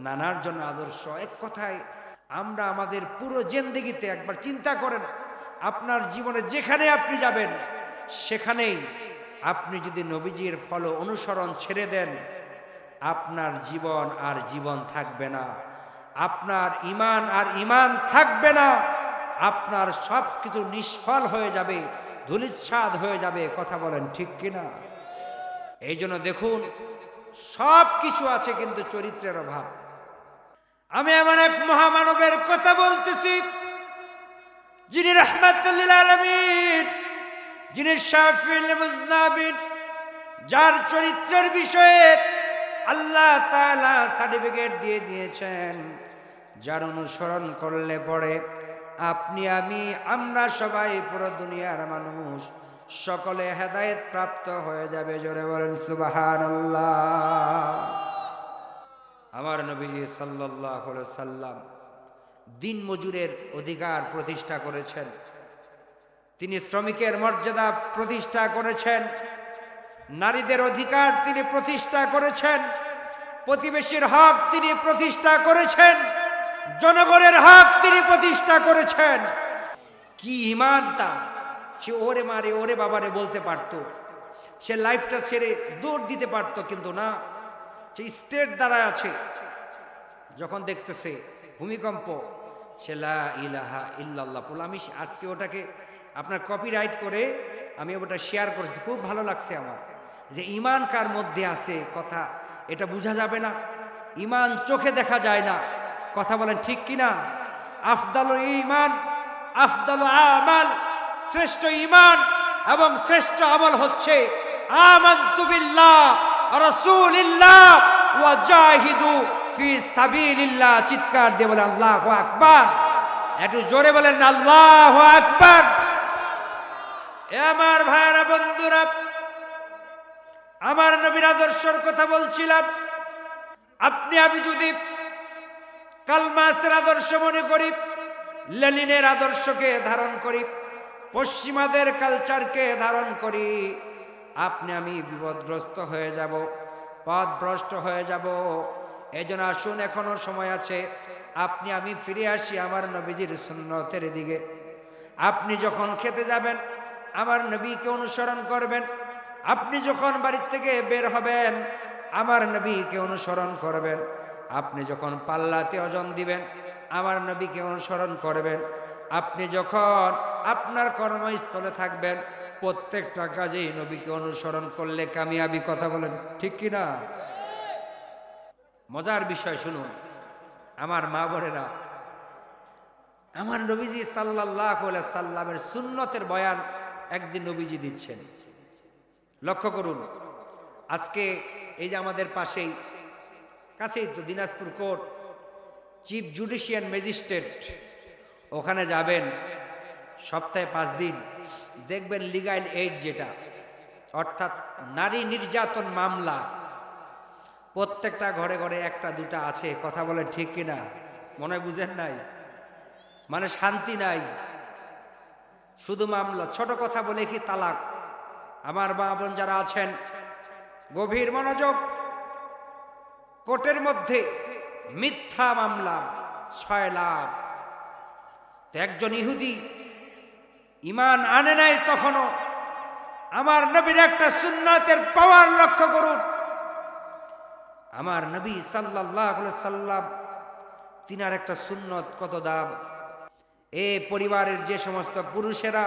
নানার জন্য আদর্শ। এক কথায় আমরা আমাদের পুরো জিন্দেগিতে একবার চিন্তা করেন, আপনার জীবনে যেখানে আপনি যাবেন সেখানেই আপনি যদি নবীজির ফলো অনুসরণ ছেড়ে দেন, আপনার জীবন আর জীবন থাকবে না, আপনার ঈমান আর ঈমান থাকবে না, আপনার সব কিছু নিষ্ফল হয়ে যাবে, ধূলিসাৎ হয়ে যাবে। কথা বলেন ঠিক কিনা? এই জন্য দেখুন, সব কিছু আছে কিন্তু চরিত্রের অভাব। আমি এমন এক মহামানবের কথা বলতেছি, যিনি রাহমাতুল লিল আলামিন, যিনি শাফিউল মুজনাবিন, যার চরিত্রের বিষয়ে আল্লাহ তাআলা সার্টিফিকেট দিয়ে দিয়েছেন, যার অনুসরণ করলে পরে আপনি আমি আমরা সবাই পুরো দুনিয়ার মানুষ সকলে হেদায়েত প্রাপ্ত হয়ে যাবে। জোরে বলেন সুবহানাল্লাহ। আমার নবীজি সাল্লাল্লাহু আলাইহি সাল্লাম দিন মজুরের অধিকার প্রতিষ্ঠা করেছেন, তিনি শ্রমিকের মর্যাদা প্রতিষ্ঠা করেছেন, নারীদের অধিকার তিনি প্রতিষ্ঠা করেছেন, প্রতিবেশীর হক তিনি প্রতিষ্ঠা করেছেন, জনগণের হক তিনি প্রতিষ্ঠা করেছেন। কি ঈমান তার! সে ওরে মারে ওরে বাবারে বলতে পারত, সে লাইফটা ছেড়ে দৌড় দিতে পারত, কিন্তু না, সে স্টেট দ্বারায় আছে। যখন দেখতেছে ভূমিকম্প, সে লা ইলাহা ইল্লাল্লাহ বলে, আমি আজকে ওটাকে আপনার কপিরাইট করে আমি ওটা শেয়ার করেছি, খুব ভালো লাগছে আমার, যে ঈমান কার মধ্যে আছে কথা এটা বোঝা যাবে না, ঈমান চোখে দেখা যায় না। কথা বলেন ঠিক কিনা? আফদালুল ঈমান আফদালু আমাল, শ্রেষ্ঠ ঈমান এবং শ্রেষ্ঠ আমল হচ্ছে আমানতু বিল্লাহ ওয়া রাসূলিল্লাহ ওয়া জাহিদু ফি সাবিলিল্লাহ। চিৎকার দিয়ে বলেন আল্লাহু আকবার। একটু জোরে বলেন আল্লাহু আকবার। আমার ভাইরা বন্ধুরা, আমার নবীর আদর্শের কথা বলছিলাম। আপনি আমি যদি কালমাসের আদর্শ মনে করি, লেনিনের আদর্শকে ধারণ করি, পশ্চিমাদের কালচারকে ধারণ করি, আপনি আমি বিপদগ্রস্ত হয়ে যাব, পথভ্রষ্ট হয়ে যাব। এজন্য আসুন, এখনো সময় আছে, আপনি আমি ফিরে আসি আমার নবীজির সুন্নতের দিকে। আপনি যখন খেতে যাবেন আমার নবীকে অনুসরণ করবেন, আপনি যখন বাড়ি থেকে বের হবেন আমার নবীকে অনুসরণ করবেন, আপনি যখন পাল্লাতে ওজন দিবেন আমার নবীকে অনুসরণ করবেন, আপনি যখন আপনার কর্মস্থলে থাকবেন প্রত্যেকটা কাজেই নবীকে অনুসরণ করলে কামিয়াবি। কথা বলেন ঠিক কিনা? মজার বিষয় শুনুন আমার মা বোনেরা, আমার নবীজি সাল্লাল্লাহু আলাইহি সাল্লামের সুন্নতের বয়ান একদিন নবীজি দিচ্ছেন। লক্ষ্য করুন, আজকে এই যে আমাদের কাছেই তো Dinajpur court, chief judicial magistrate, ওখানে যাবেন সপ্তাহে 5 দিন, দেখবেন লিগ্যাল এইড যেটা অর্থাৎ নারী নির্যাতন মামলা প্রত্যেকটা ঘরে ঘরে একটা দুটা আছে। কথা বলে ঠিক কিনা? মনে হয় বুঝেন নাই, মানে শান্তি নাই, শুধু মামলা। ছোট কথা বলে কি তালাক, আমার মা বোন যারা আছেন, গভীর মনোযোগ। কোর্টের মধ্যে মিথ্যা মামলা 6 লাখ। তো একজন ইহুদি ঈমান আনে নাই তখনও। আমার নবীর একটা সুন্নাতের পাওয়ার লক্ষ্য করুন। আমার নবী সাল্লাল্লাহু আলাইহি সাল্লাম, তিনার একটা সুন্নত কত দাম। এ পরিবারের যে সমস্ত পুরুষেরা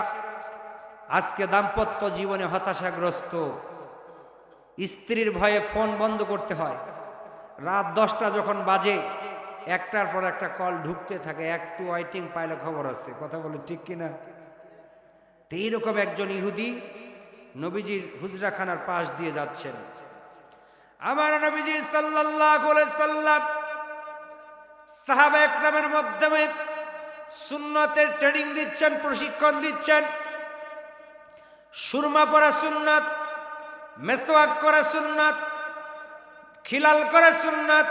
আজকে দাম্পত্য জীবনে হতাশাগ্রস্ত, স্ত্রীর ভয়ে ফোন বন্ধ করতে হয়, রাত 10টা যখন বাজে একটার পর একটা কল ঢুকতে থাকে, একটু ওয়েটিং পাইলে খবর আছে, কথা বলে ঠিক কিনা? এইরকম একজন ইহুদি নবীজির হুজরাখানার পাশ দিয়ে যাচ্ছেন। আমার নবীজি সাল্লাল্লাহু আলাইহি সাল্লাম সাহাবা একরামের মাধ্যমে সুন্নতের ট্রেনিং দিচ্ছেন, প্রশিক্ষণ দিচ্ছেন। সুরমা পরা সুন্নাত, মেসওয়াক করা সুন্নাত, খিলাল করা সুন্নাত,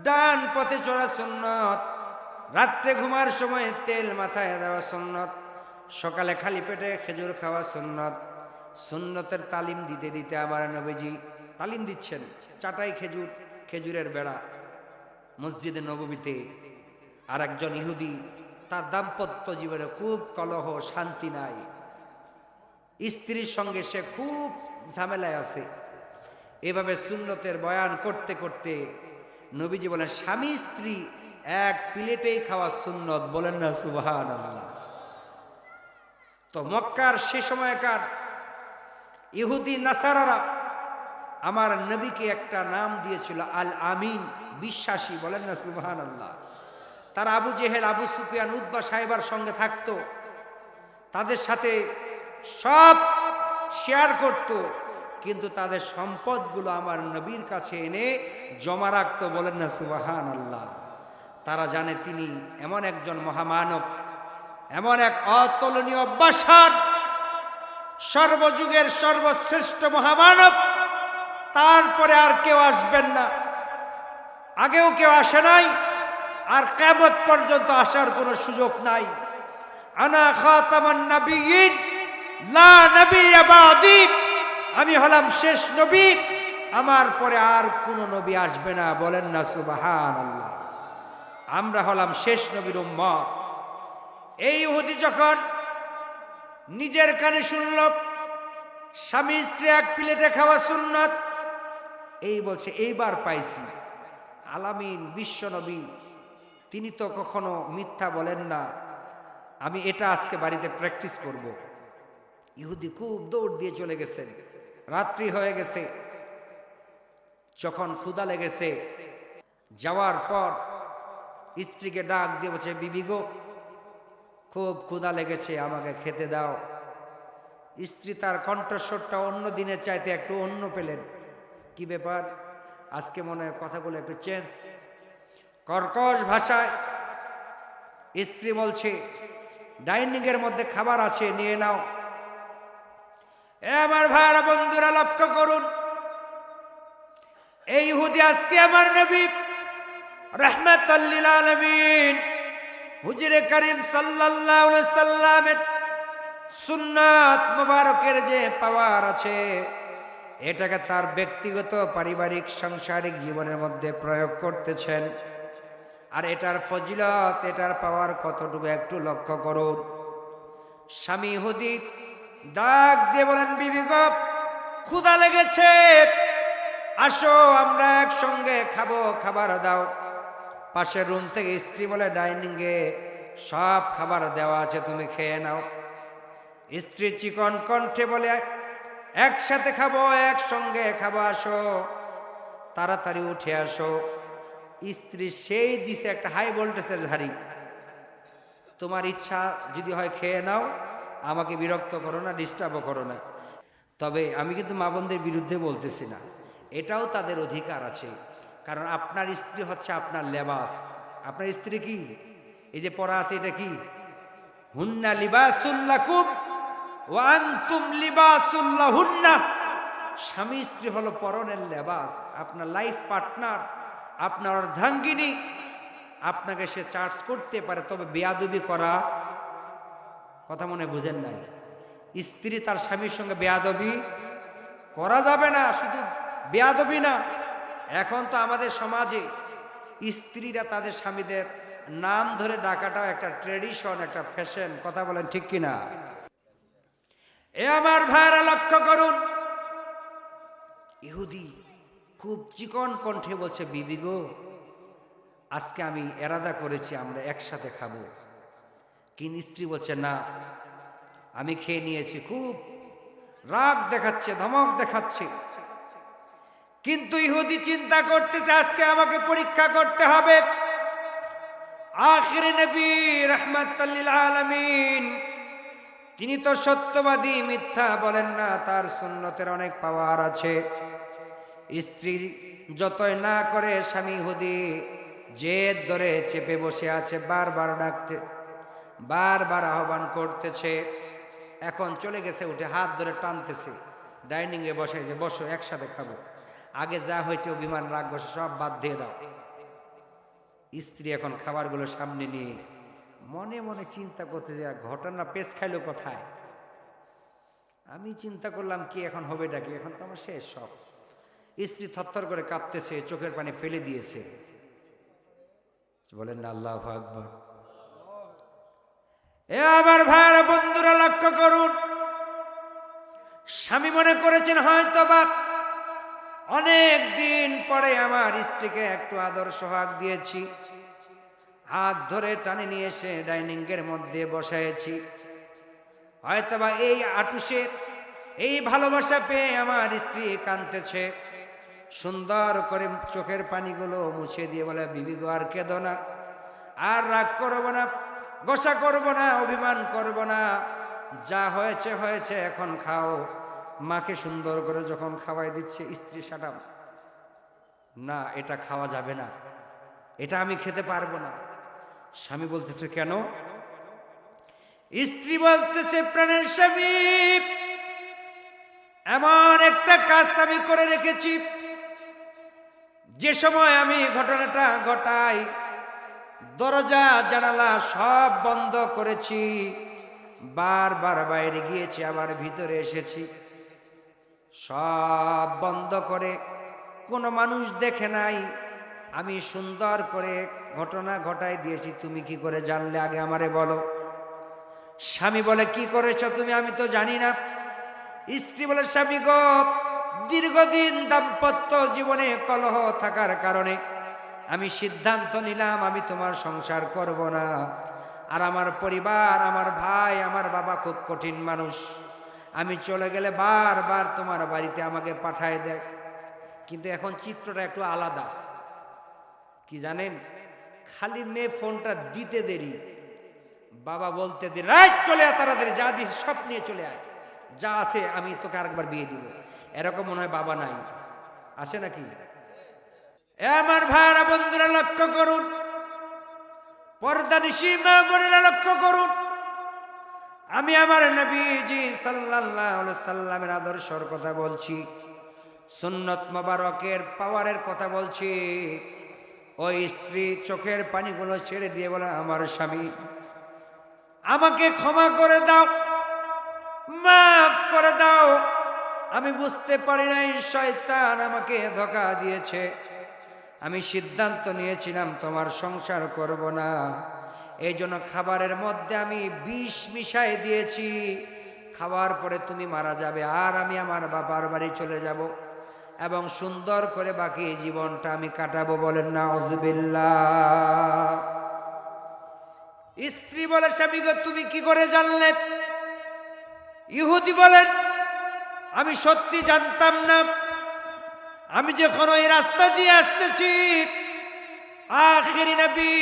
ডান পথে চলা সুন্নাত, রাত্রে ঘুমার সময় তেল মাথায় দেওয়া সুন্নাত, সকালে খালি পেটে খেজুর খাওয়া সুন্নাত। সুন্নতের তালিম দিতে দিতে আমার নবীজি তালিম দিচ্ছেন। চাটাই খেজুর, খেজুরের বেড়া মসজিদে নববীতে। আর একজন ইহুদি, তার দাম্পত্য জীবনে খুব কলহ, শান্তি নাই, স্ত্রীর সঙ্গে সে খুব ঝামেলায় আছে। এভাবে সুন্নতের বয়ান করতে করতে নবীজি বলেন, স্বামী স্ত্রী এক প্লেটেই খাওয়া সুন্নত, বলেন না সুবহানাল্লাহ। তো মক্কার সে সময়কার ইহুদি নাসারারা আমার নবীকে একটা নাম দিয়েছিল আল আমিন, বিশ্বাসী, বলেন না সুবহানাল্লাহ। তারা আবু জেহেল, আবু সুফিয়ান, উতবা সাহেবার সঙ্গে থাকতো, তাদের সাথে সব শেয়ার করত, কিন্তু তাদের সম্পদগুলো আমার নবীর কাছে এনে জমা রাখতো, বলেন না সুবহানাল্লাহ। তারা জানে তিনি এমন একজন মহামানব, এমন এক অতুলনীয় বাশার, সর্বযুগের সর্বশ্রেষ্ঠ মহামানব, তারপরে আর কেউ আসবেন না, আগেও কেউ আসে নাই, আর কিয়ামত পর্যন্ত আসার কোনো সুযোগ নাই। আনা খাতামান নাবিয়্যিন লা নবিয়্যা বা'দি, আমি হলাম শেষ নবী, আমার পরে আর কোনো নবী আসবে না, বলেন না সুবহানাল্লাহ। আমরা হলাম শেষ নবীর উম্মত। এই ইহুদি যখন নিজের কানে শুনল স্বামী স্ত্রী এক প্লেটে খাওয়া সুন্নাত, এই বলছে এইবার পাইছি। আলামিন বিশ্ব নবী, তিনি তো কখনো মিথ্যা বলেন না, আমি এটা আজকে বাড়িতে প্র্যাকটিস করব। ইহুদি খুব দৌড় দিয়ে চলে গেছেন। রাত্রি হয়ে গেছে, যখন ক্ষুধা লেগেছে, যাওয়ার পর স্ত্রীকে ডাক দিয়ে বলছে, বিবি গো, খুব ক্ষুধা লেগেছে, আমাকে খেতে দাও। স্ত্রী তার কণ্ঠস্বরটা অন্য দিনের চাইতে একটু অন্য পেলেন। কি ব্যাপার, আজকে মনে হয় কথাগুলো একটু চেঞ্জ। কর্কশ ভাষায় স্ত্রী বলছে, ডাইনিং এর মধ্যে খাবার আছে, নিয়ে নাও। আমার ভাইরা বন্ধুরা লক্ষ্য করুন, এই ইহুদি আজকে আমার নবী রাহমাতাল লিল আলামিন হুজুরে করিম সাল্লাল্লাহু আলাইহি সাল্লামের সুন্নাত মুবারকের যে পাওয়ার আছে, এটাকে তার ব্যক্তিগত, পারিবারিক, সাংসারিক জীবনের মধ্যে প্রয়োগ করতেছেন। আর এটার ফজিলত, এটার পাওয়ার কতটুকু একটু লক্ষ্য করুন। স্বামী ইহুদি ডাক দিয়ে বলেন, বিবি গো, ক্ষুধা লেগেছে, আসো আমরা একসঙ্গে খাবো, খাবার দাও। পাশের রুম থেকে স্ত্রী বলে, ডাইনিং এ সব খাবার দেওয়া আছে, তুমি খেয়ে নাও। স্ত্রী চিকন কণ্ঠে বলে, একসাথে খাবো, একসঙ্গে খাবো, আসো তাড়াতাড়ি উঠে আসো। স্ত্রী সেই দিছে একটা হাই ভোল্টেজের ধারি, তোমার ইচ্ছা যদি হয় খেয়ে নাও, আমাকে বিরক্ত করো না, ডিস্টার্বও করো না। তবে আমি কিন্তু মা বোনদের বিরুদ্ধে বলতেছি না, এটাও তাদের অধিকার আছে। কারণ আপনার স্ত্রী হচ্ছে আপনার লেবাস। আপনার স্ত্রী কি, এই যে পড়া আছে, এটা কি? হুন্না লিবাসুল লাকুম ওয়া আনতুম লিবাসুল লাহুন্না। স্বামী স্ত্রী হলো পরনের লেবাস, আপনার লাইফ পার্টনার, আপনার অর্ধাঙ্গিনী। আপনাকে সে চার্জ করতে পারে, তবে বেয়াদবি করা, কথা মনে বুঝেন নাই, স্ত্রী তার স্বামীর সঙ্গে বেয়াদবি করা যাবে না। শুধু বেয়াদবি না, এখন তো আমাদের সমাজে স্ত্রীরা তাদের স্বামীদের নাম ধরে ডাকাটাও একটা ট্রেডিশন, একটা ফ্যাশন। কথা বলেন ঠিক কিনা? এ আমার ভাইরা লক্ষ্য করুন, ইহুদি খুব চিকন কণ্ঠে বলছে, বিবি গো, আজকে আমি এরাদা করেছি আমরা একসাথে খাবো। কিন্তু স্ত্রী বলছে না, আমি খেয়ে নিয়েছি। খুব রাগ দেখাচ্ছে, ধমক দেখাচ্ছে। কিন্তু ইহুদি চিন্তা করতেছে আজকে আমাকে পরীক্ষা করতে হবে। আখির নবী রাহমাতুল লিল আলামিন, তিনি তো সত্যবাদী, মিথ্যা বলেন না, তার সুন্নতের অনেক পাওয়ার আছে। স্ত্রী যতই না করে, স্বামী ইহুদি জেদ ধরে চেপে বসে আছে, বারবার ডাকতে, বারবার আহ্বান করতেছে। এখন চলে গেছে, উঠে হাত ধরে টানতেছে, ডাইনিং এ বসে, যে বসো একসাথে খাবো। আগে যা হয়েছে অভিমান, রাগ, বসে সব বাদ দিয়ে দাও। স্ত্রী এখন খাবারগুলো সামনে নিয়ে মনে মনে চিন্তা করতে, যে ঘটনা পেছ খাইলো কোথায়। আমি চিন্তা করলাম কি এখন হবে ডাকি, এখন তো আমার শেষ সব। স্ত্রী থরথর করে কাঁপতেছে, চোখের পানি ফেলে দিয়েছে। বলেন না আল্লাহু আকবার। এ আমার ভাইরা বন্ধুরা লক্ষ্য করুন, স্বামী মনে করেছেন হয়তো বা অনেক দিন পরে আমার স্ত্রীকে একটু আদর সোহাগ দিয়েছি, হাত ধরে টানে নিয়ে এসে ডাইনিং এর মধ্যে বসাইছি। হয়তোবা এই আটুসে, এই ভালোবাসা পেয়ে আমার স্ত্রী কাঁদতেছে। সুন্দর করে চোখের পানিগুলো মুছে দিয়ে বলে, বিবি গো, আর কেঁদো না, আর রাগ করবো না, গোসা করবো না, অভিমান করবো না, যা হয়েছে হয়েছে, এখন খাও। মাকে সুন্দর করে যখন খাওয়াই দিচ্ছে, স্ত্রী সাটাম, না এটা খাওয়া যাবে না, এটা আমি খেতে পারবো না। স্বামী বলতেছে কেন? স্ত্রী বলতেছে, প্রাণের স্বামী, এমন একটা কাজ আমি করে রেখেছি, যে সময় আমি ঘটনাটা ঘটাই দরজা জানালা সব বন্ধ করেছি, বারবার বাইরে গিয়েছি, আবার ভিতরে এসেছি, সব বন্ধ করে, কোনো মানুষ দেখে নাই, আমি সুন্দর করে ঘটনা ঘটাই দিয়েছি। তুমি কি করে জানলে, আগে আমারে বলো। স্বামী বলে, কি করেছ তুমি? আমি তো জানি না। স্ত্রী বলে, স্বামী গো, দীর্ঘদিন দাম্পত্য জীবনে কলহ থাকার কারণে আমি সিদ্ধান্ত নিলাম আমি তোমার সংসার করব না। আর আমার পরিবার, আমার ভাই, আমার বাবা খুব কঠিন মানুষ, আমি চলে গেলে বারবার তোমার বাড়িতে আমাকে পাঠায় দেয়। কিন্তু এখন চিত্রটা একটু আলাদা। কি জানেন? খালি মেয়ে ফোনটা দিতে দেরি, বাবা বলতে দেরি, রাইট চলে আয় তাড়াতাড়ি, যা দিস সব নিয়ে চলে আয়, যা আছে আমি তোকে আরেকবার বিয়ে দিব। এরকম মনে হয় বাবা নাই, আসে নাকি? আমার ভাইরা বন্ধুরা লক্ষ্য করুন, পর্দানিশী মা বোনেরা লক্ষ্য করুন, আমি আমার নবীজি সাল্লাল্লাহু আলাইহি সাল্লামের আদর্শের কথা বলছি, সুন্নত মোবারকের পাওয়ারের কথা বলছি। ওই স্ত্রী চোখের পানিগুলো ছেড়ে দিয়ে বলে, আমার স্বামী, আমাকে ক্ষমা করে দাও, মাফ করে দাও, আমি বুঝতে পারি নাই শয়তান আমাকে ধোঁকা দিয়েছে, আমি সিদ্ধান্ত নিয়েছিলাম তোমার সংসার করব না, এই জন্য খাবারের মধ্যে আমি বিষ মিশাই দিয়েছি, খাওয়ার পরে তুমি মারা যাবে, আর আমি আমার বাবার বাড়ি চলে যাব এবং সুন্দর করে বাকি জীবনটা আমি কাটাবো। বলেন নাউযুবিল্লাহ। স্ত্রী বলে, স্বামী গো, তুমি কি করে জানলে? ইহুদি বলেন, আমি সত্যি জানতাম না, আমি যখন ওই রাস্তা দিয়ে আসতেছি, আখির নবী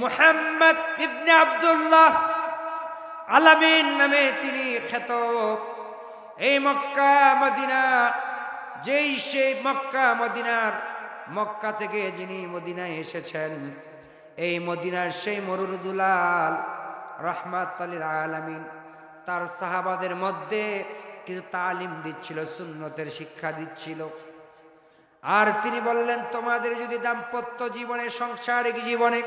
মুহাম্মদ ইবনে আব্দুল্লাহ আলামিন নামে তিনি খ্যাত, এই মক্কা মদিনা, যেই সেই মক্কা মদিনার, মক্কা থেকে যিনি মদিনায় এসেছেন, এই মদিনার সেই মরুর দুলাল রাহমাতুল লিল আলামিন, তার সাহাবাদের মধ্যে কিছু তালিম দিচ্ছিল, সুন্নতের শিক্ষা দিচ্ছিল। আর তিনি বললেন, তোমাদের যদি দাম্পত্য জীবনে, সাংসারিক জীবনে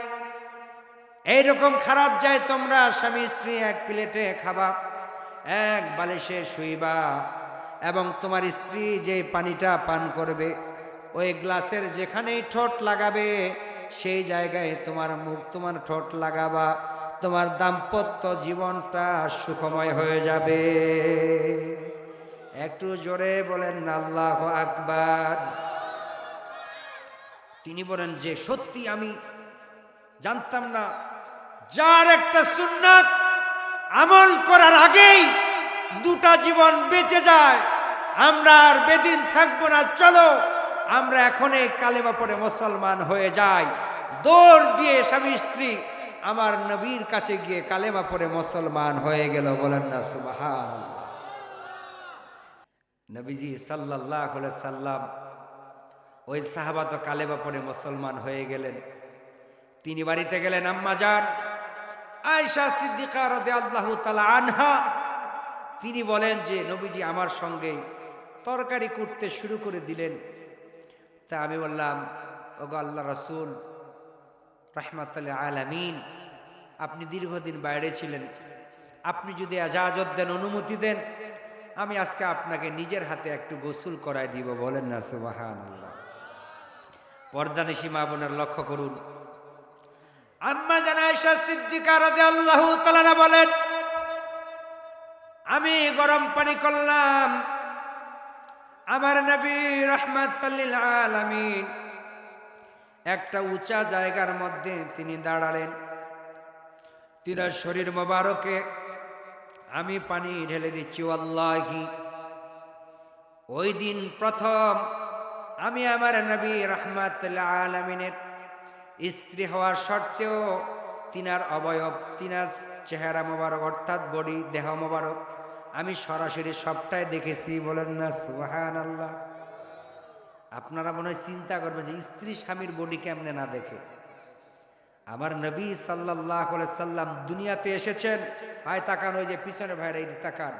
এইরকম খারাপ যায়, তোমরা স্বামী স্ত্রী এক প্লেটে খাবা, এক বালিশে শুইবা এবং তোমার স্ত্রী যে পানিটা পান করবে ওই গ্লাসের যেখানেই ঠোঁট লাগাবে সেই জায়গায় তোমার মুখ তোমার ঠোঁট লাগাবা, তোমার দাম্পত্য জীবনটা সুখময় হয়ে যাবে। একটু জোরে বলেন আল্লাহু আকবার। তিনি বলেন যে সত্যি আমি জানতাম না, যার একটা সুন্নাত আমল করার আগেই দুটা জীবন বেঁচে যায়, আমরা আর বেদিন থাকবো না, চলো আমরা এখন এই কালেমা পড়ে মুসলমান হয়ে যাই। দৌড় দিয়ে স্বামী স্ত্রী আমার নবীর কাছে গিয়ে কালেমা পড়ে মুসলমান হয়ে গেল। বলেন না সুবহানাল্লাহ। নবীজি সাল্লাল্লাহু আলাইহি সাল্লাম ওই সাহাবা তো কালেমা পড়ে মুসলমান হয়ে গেলেন। তিনি বাড়িতে গেলেন। আম্মা জান আয়েশা সিদ্দিকা রাদিয়াল্লাহু তাআলা আনহা তিনি বলেন যে নবীজি আমার সঙ্গে তরকারি কুটতে শুরু করে দিলেন। তা আমি বললাম, ওগো আল্লাহ রাসূল রাহমাতুল আলামিন, আপনি দীর্ঘদিন বাইরে ছিলেন, আপনি যদি ইজাজত দেন, অনুমতি দেন, আমি আজকে আপনাকে নিজের হাতে একটু গোসল করায় দিব। বলেন না সুবহানাল্লাহ। পর্দানিশী মা বোনের লক্ষ্য করুন, আম্মা জান আয়েশা সিদ্দিকা রাদিয়াল্লাহু তাআলা বলেন, আমি গরম পানি করলাম, আমার নবী রাহমাতুল লিল আলামিন একটা উঁচা জায়গার মধ্যে তিনি দাঁড়ালেন। তিনার শরীর মোবারকে আমি পানি ঢেলে দিচ্ছি। ওয়াল্লাহি ওই দিন প্রথম আমি আমার নবী রাহমাতুল আলামিনের স্ত্রী হওয়ার সত্ত্বেও তিনার অবয়ব, তিনার চেহারা মোবারক অর্থাৎ বডি, দেহ মোবারক আমি সরাসরি সবটাই দেখেছি। বলেন না সুবহানাল্লাহ। আপনারা মনে হয় চিন্তা করবেন যে স্ত্রী স্বামীর বডি কেমনে না দেখে। আমার নবী সাল্লাল্লাহু আলাইহি সাল্লাম দুনিয়াতে এসেছেন, আয় তাকান, ওই যে পিছনে ভাইরা এই তাকান,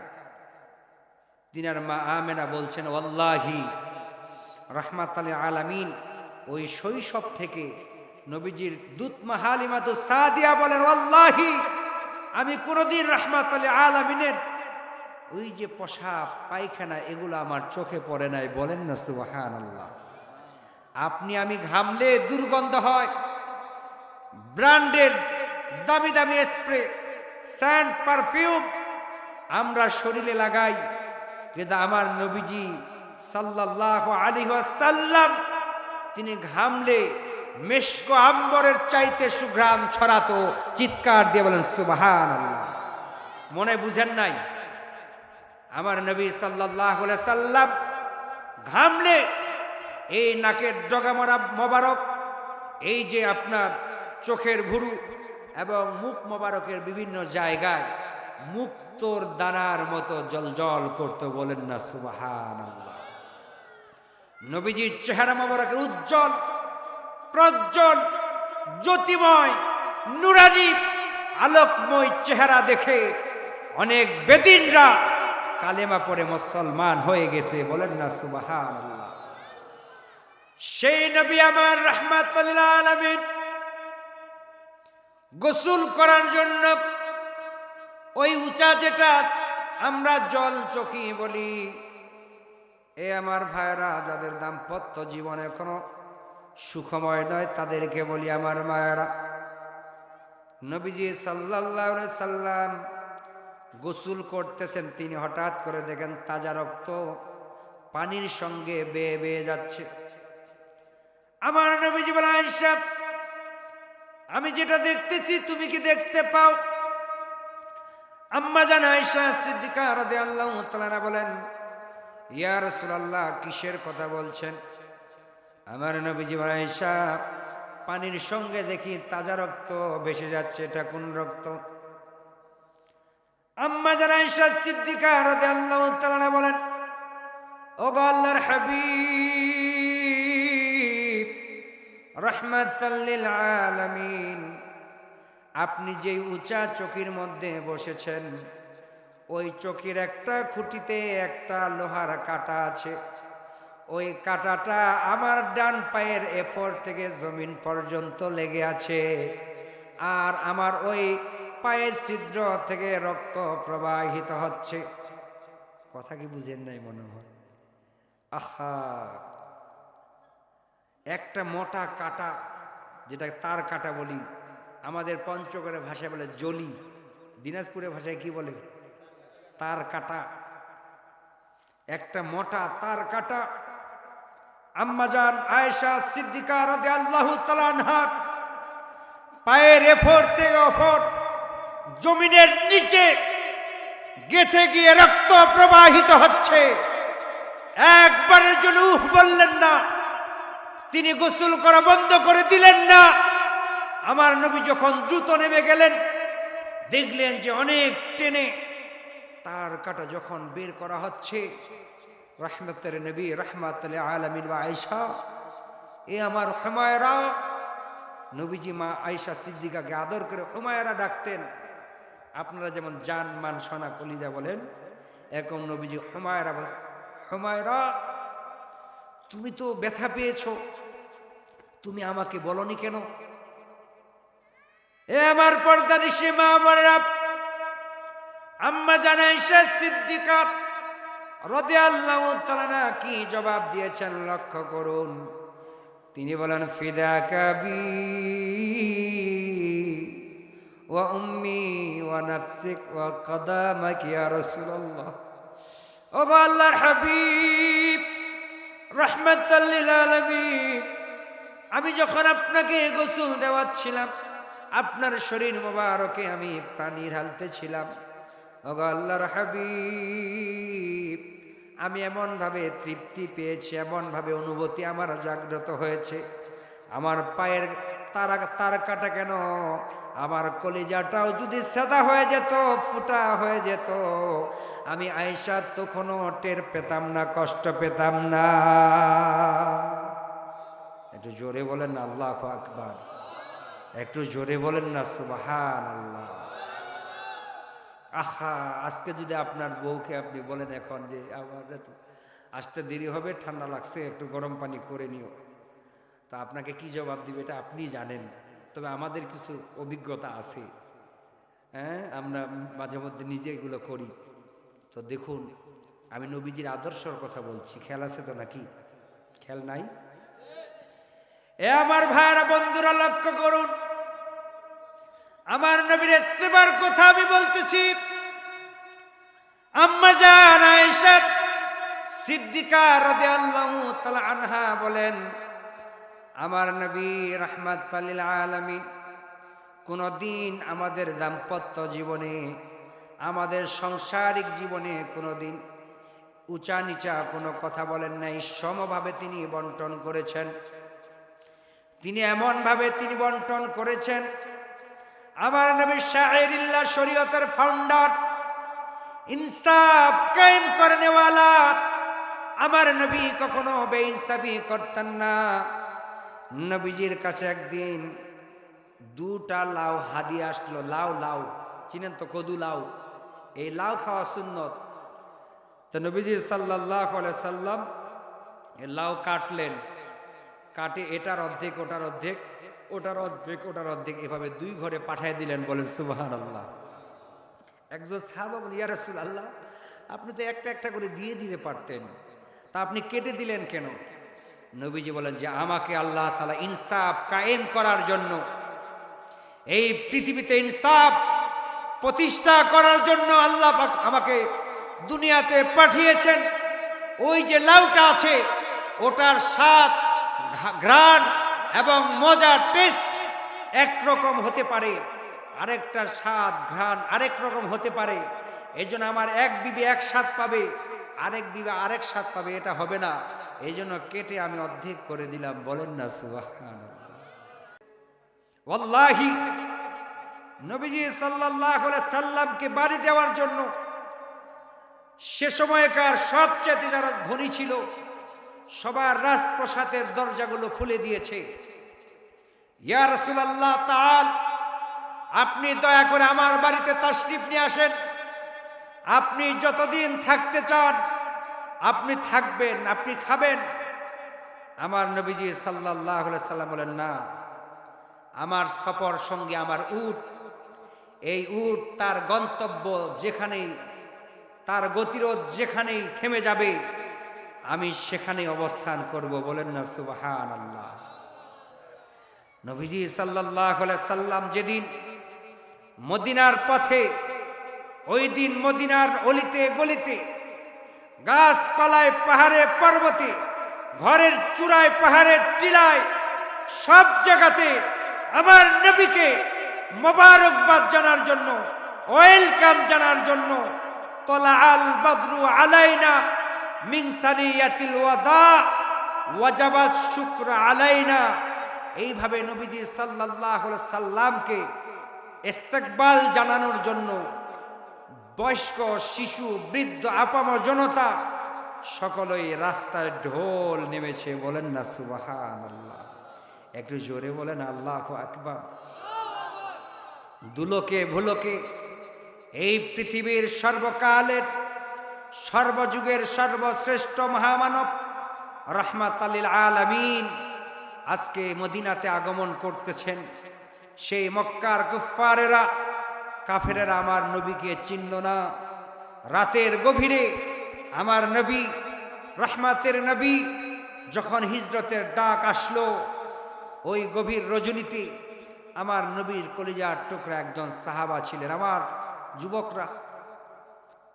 তিনার মা আমেনা বলছেন ওয়াল্লাহি রাহমাতুল আলামিন ওই শৈশব থেকে নবীজির দুতমা হালিমাতুস সাদিয়া বলেন, ওয়াল্লাহি আমি কোনদিন রাহমাতুল আলামিনের ওই যে পেশাব পায়খানা এগুলো আমার চোখে পড়ে নাই। বলেন না সুবহানাল্লাহ। আপনি আমি ঘামলে দুর্গন্ধ হয়, ব্র্যান্ডের দামি দামি স্প্রে, সেন্ট, পারফিউম আমরা শরীরে লাগাই, কিন্তু আমার নবীজি সাল্লাল্লাহু আলাইহি ওয়াসাল্লাম তিনি ঘামলে মেশক আম্বরের চাইতে সুঘ্রাণ ছড়াতো। চিৎকার দিয়ে বলেন সুবহানাল্লাহ। মনে বুঝেন নাই? আমার নবী সাল্লাল্লাহু আলাইহি সাল্লাম ঘামলে এই নাকের ডগা মোবারক, এই যে আপনার চোখের ভুরু এবং মুখ মোবারকের বিভিন্ন জায়গায় মুক্তোর দানার মতো জলজল করতো। বলেন না সুবহানাল্লাহ। নবীজির চেহারা মোবারকের উজ্জ্বল, প্রজ্জ্বল, জ্যোতিময়, নুরানি, আলোকময় চেহারা দেখে অনেক বেদিনরা কালেমা পড়ে মুসলমান হয়ে গেছে। বলেন না সুবহানাল্লাহ। সেই নবী আমার রাহমাতুল লিল আলামিন গোসল করার জন্য ওই উঁচা, যেটা আমরা জল চকি বলি, এ আমার ভাইরা যাদের দাম্পত্য জীবন এখনো সুখময় নয় তাদেরকে বলি আমার মায়েরা, নবীজি সাল্লাল্লাহু আলাইহি সাল্লাম গোসল করতেছেন, তিনি হঠাৎ করে দেখেন তাজা রক্ত পানির সঙ্গে বেয়ে বেয়ে যাচ্ছে। আমার নবীজি বলেন, আয়েশা আমি যেটা দেখতেছি তুমি কি দেখতে পাও? আম্মা জান আয়েশা সিদ্দিকা রাদিয়াল্লাহু তাআলা বলেন, ইয়া রাসূলুল্লাহ কিসের কথা বলছেন? আমার নবীজি বলেন, আয়েশা পানির সঙ্গে দেখি তাজা রক্ত ভেসে যাচ্ছে, এটা কোন রক্ত? আম্মা জান আয়েশা সিদ্দিকা রাদিয়াল্লাহু তাআলা বলেন, ওগো আল্লাহর হাবিব রাহমাতাল লিল আলামিন, আপনি যে উঁচা চকির মধ্যে বসেছেন ওই চকির একটা খুঁটিতে একটা লোহার কাঁটা আছে। ওই কাঁটাটা আমার ডান পায়ের এরপর থেকে জমিন পর্যন্ত লেগে আছে, আর আমার ওই পায়ের ছিদ্র থেকে রক্ত প্রবাহিত হচ্ছে। কথা কি বুঝেন নাই মনে হয়? আহা, একটা মোটা কাটা, যেটা তার কাটা বলি, আমাদের পঞ্চগড়ের ভাষায় বলে জলি, দিনাজপুরের ভাষায় কি বলে? তার কাটা। একটা মোটা তার কাটা আম্মাজান আয়েশা সিদ্দিকা রাদিয়াল্লাহু তাআলা আনহার পায়ের এফর থেকে অফর জমিনের নিচে গেঁথে গিয়ে রক্ত প্রবাহিত হচ্ছে। একবারের জন্য উহ বললেন না, তিনি গোসল করা বন্ধ করে দিলেন না। আমার নবী যখন দ্রুত নেমে গেলেন, দেখলেন যে অনেক টেনে তার কাটা যখন বের করা হচ্ছে, রহমতের নবী রহমাতুল আলামিন ওয়া আয়েশা, এ আমার হুমায়রা, নবীজি মা আয়েশা সিদ্দিকাকে আদর করে হুমায়রা ডাকতেন। আপনারা যেমন জান মান সোনা কলিজা বলেন, এরকম নবীজি হুমায়রা বলেন, হুমায়রা তুমি তো ব্যথা পেয়েছো, তুমি আমাকে বলনি কেন? এ আমার পর্দানিশী মা বোনেরা, আম্মা জান আয়েশা সিদ্দিকা রাদিয়াল্লাহু তাআলা কি জবাব দিয়েছেন লক্ষ্য করুন। তিনি বলেন, ফিদাকা বি ওয়া উম্মি ওয়া নাফসিক ওয়া কদামাক ইয়া রাসূলুল্লাহ। ও গো আল্লাহর হাবিব রাহমাতাল লিল আলামিন, আমি যখন আপনাকে গোসল দেওয়াচ্ছিলাম, আপনার শরীর মোবারকে আমি পানি ঢালতেছিলাম, ও গো আল্লাহর হাবিব, আমি এমনভাবে তৃপ্তি পেয়েছি, এমনভাবে অনুভূতি আমার জাগ্রত হয়েছে, আমার পায়ের তার কাটা কেন, আমার কলিজাটাও যদি সাদা হয়ে যেত, ফুটা হয়ে যেত, আমি আয়েশা তখনও টের পেতাম না, কষ্ট পেতাম না। একটু জোরে বলেন না আল্লাহু আকবার, একটু জোরে বলেন না সুবহানাল্লাহ। আহা, আজকে যদি আপনার বউকে আপনি বলেন এখন যে আমার আসতে দেরি হবে, ঠান্ডা লাগছে, একটু গরম পানি করে নিও, তা আপনাকে কি জবাব দিবে এটা আপনি জানেন। তবে আমাদের কিছু অভিজ্ঞতা আছে, হ্যাঁ, আমরা মাঝে মধ্যে নিজে এগুলো করি। তো দেখুন, আমি নবীজির আদর্শের কথা বলছি, খেয়াল আছে তো নাকি? খেয়াল নাই? এ আমার ভাইরা বন্ধুরা লক্ষ্য করুন, আমার নবীর ইত্তেবার কথা আমি বলতেছি। আম্মা জান আয়েশা সিদ্দিকা রাদিয়াল্লাহু তাআলা আনহা বলেন, আমার নবী রাহমাতুল লিল আলামিন কোনদিন আমাদের দাম্পত্য জীবনে, আমাদের সাংসারিক জীবনে কোনদিন উঁচা নিচা কোনো কথা বলেন নাই, সমভাবে তিনি বন্টন করেছেন। তিনি এমনভাবে তিনি বন্টন করেছেন, আমার নবী শাইরিল্লাহ, শরীয়তের ফাউন্ডার, ইনসাফ কায়েম করনেওয়ালা, আমার নবী কখনো বেইনসাফি করতেন না। নবীজির কাছে একদিন দুটা লাউ হাদিয়া আসলো। লাউ চিনেন তো, কদু লাউ, এই লাউ খাওয়া সুন্নত। তো নবীজি সাল্লাল্লাহু আলাইহি সাল্লাম এই লাউ কাটলেন, কাটে এটার অর্ধেক ওটার অর্ধেক, ওটার অর্ধেক ওটার অর্ধেক, এভাবে দুই ঘরে পাঠিয়ে দিলেন। বলেন সুবহানাল্লাহ। একজন সাহাবা বলেন, ইয়া রাসূলুল্লাহ, আপনি তো একটা একটা করে দিয়ে দিতে পারতেন, তা আপনি কেটে দিলেন কেন? নবীজি বলেন যে আমাকে আল্লাহ তাআলা ইনসাফ কায়েম করার জন্য, এই পৃথিবীতে ইনসাফ প্রতিষ্ঠা করার জন্য আল্লাহ পাক আমাকে দুনিয়াতে পাঠিয়েছেন। ওই যে লাউটা আছে, ওটার স্বাদ, ঘ্রাণ এবং মজার টেস্ট একরকম হতে পারে, আরেকটার স্বাদ ঘ্রাণ আরেক রকম হতে পারে। এই জন্য আমার এক বিবি এক স্বাদ পাবে, আরেক বিবি আরেক স্বাদ পাবে, এটা হবে না। এই জন্য কেটে আমি অর্ধেক করে দিলাম। বলেন না সুবহানাল্লাহ। ওয়াল্লাহি নবীজি সাল্লাল্লাহু আলাইহি সাল্লামকে বাড়ি দেওয়ার জন্য সে সময়কার সবচেয়ে যারা ধনী ছিল, সবার রাজপ্রাসাদের দরজাগুলো খুলে দিয়েছে। ইয়া রাসূলুল্লাহ, তাআল, আপনি দয়া করে আমার বাড়িতে তাশরিফ নিয়ে আসেন, আপনি যতদিন থাকতে চান আপনি থাকবেন, আপনি খাবেন। আমার নবীজি সাল্লাল্লাহু আলাইহি সাল্লাম বলেন, না, আমার সফর সঙ্গে আমার উট, এই উট তার গন্তব্য যেখানেই, তার গতিরোধ যেখানেই থেমে যাবে, আমি সেখানেই অবস্থান করব। বলেন না সুবহানাল্লাহ। নবীজি সাল্লাল্লাহু আলাইহি সাল্লাম যেদিন মদিনার পথে, ওই দিন মদিনার অলিতে গলিতে, গাছপালায়, পাহাড়ে পর্বতে, ঘরের চূড়ায়, পাহাড়ের টিলায়, সব জায়গাতে আমার নবীকে মোবারকবাদ জানার জন্য, ওয়েলকাম জানার জন্য তলা আল বদরু আলাইনা মিন সানিয়াতিল ওয়াদা ওয়াজাবাত শুকর আলাইনা, এইভাবে নবীজি সাল্লাল্লাহু আলাইহি সাল্লামকে ইস্তেকবাল জানানোর জন্য বয়স্ক, শিশু, বৃদ্ধ, আপামর জনতা সকলেই রাস্তায় ঢোল নেমেছে। বলেন না সুবহানাল্লাহ। একটু জোরে বলেন আল্লাহু আকবার। দুলোকে ভুলোকে এই পৃথিবীর সর্বকালের, সর্বযুগের সর্বশ্রেষ্ঠ মহামানব রাহমাতাল লিল আলামিন আজকে মদিনাতে আগমন করতেছেন। সেই মক্কার কুফফারেরা, কাফেরেরা আমার নবীকে চিনল না। রাতের গভীরে আমার নবী, রহমাতের নবী, যখন হিজরতের ডাক আসলো, ওই গভীর রজনীতে আমার নবীর কলিজার টুকরা একজন সাহাবা ছিলেন। আমার যুবকরা,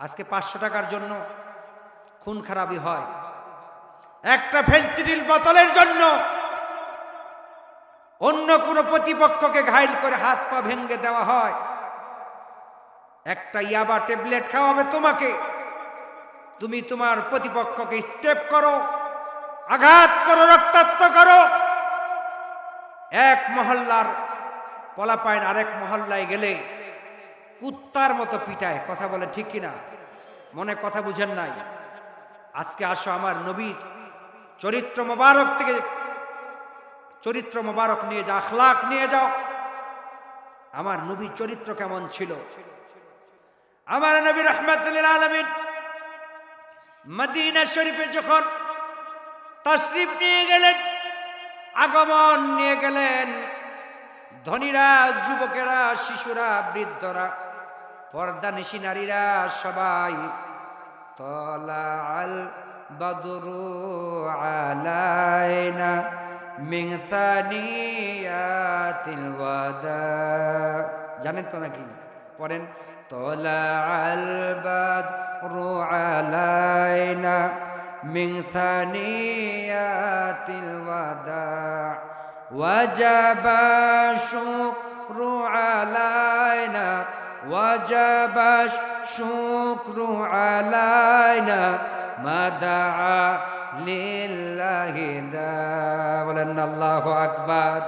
আজকে 500 টাকার জন্য খুন খারাপি হয়, একটা ফেন্সিডিল বোতলের জন্য অন্য কোনো প্রতিপক্ষকে ঘায়েল করে হাত পা ভেঙে দেওয়া হয়, একটা ইয়াবা ট্যাবলেট খাওয়াবে তোমাকে, তুমি তোমার প্রতিপক্ষকে স্টেপ করো, আঘাত করো, রক্তাক্ত করো। এক মহল্লার পলাপাইন আরেক মহল্লায় গেলে কুত্তার মতো পিটায়। কথা বলে ঠিক কিনা? মনে কথা বুঝেন নাই? আজকে আসো আমার নবীর চরিত্র মোবারক থেকে চরিত্র মোবারক নিয়ে যাও, আখলাক নিয়ে যাও। আমার নবীর চরিত্র কেমন ছিল? আমার নবী রাহমাতুল লিল আলামিন মদিনা শরীফে যখন তাশরীফ নিয়ে গেলেন, আগমন নিয়ে গেলেন, ধনীরা, যুবকেরা, শিশুরা, বৃদ্ধরা, পর্দানিশী নারীরা সবাই তলা আল বদরু আলাইনা মিন সানিয়াতিল ওয়াদা। জানেন তো নাকি? পড়েন, তলা আল বদরু আলাইনা মিন সানিয়াতিল ওয়াদা ওয়াজাবা শুকরু আলাইনা ওয়াজাবা শুকরু আলাইনা মাদা লিল্লাহি দা। বলেন আল্লাহু আকবার।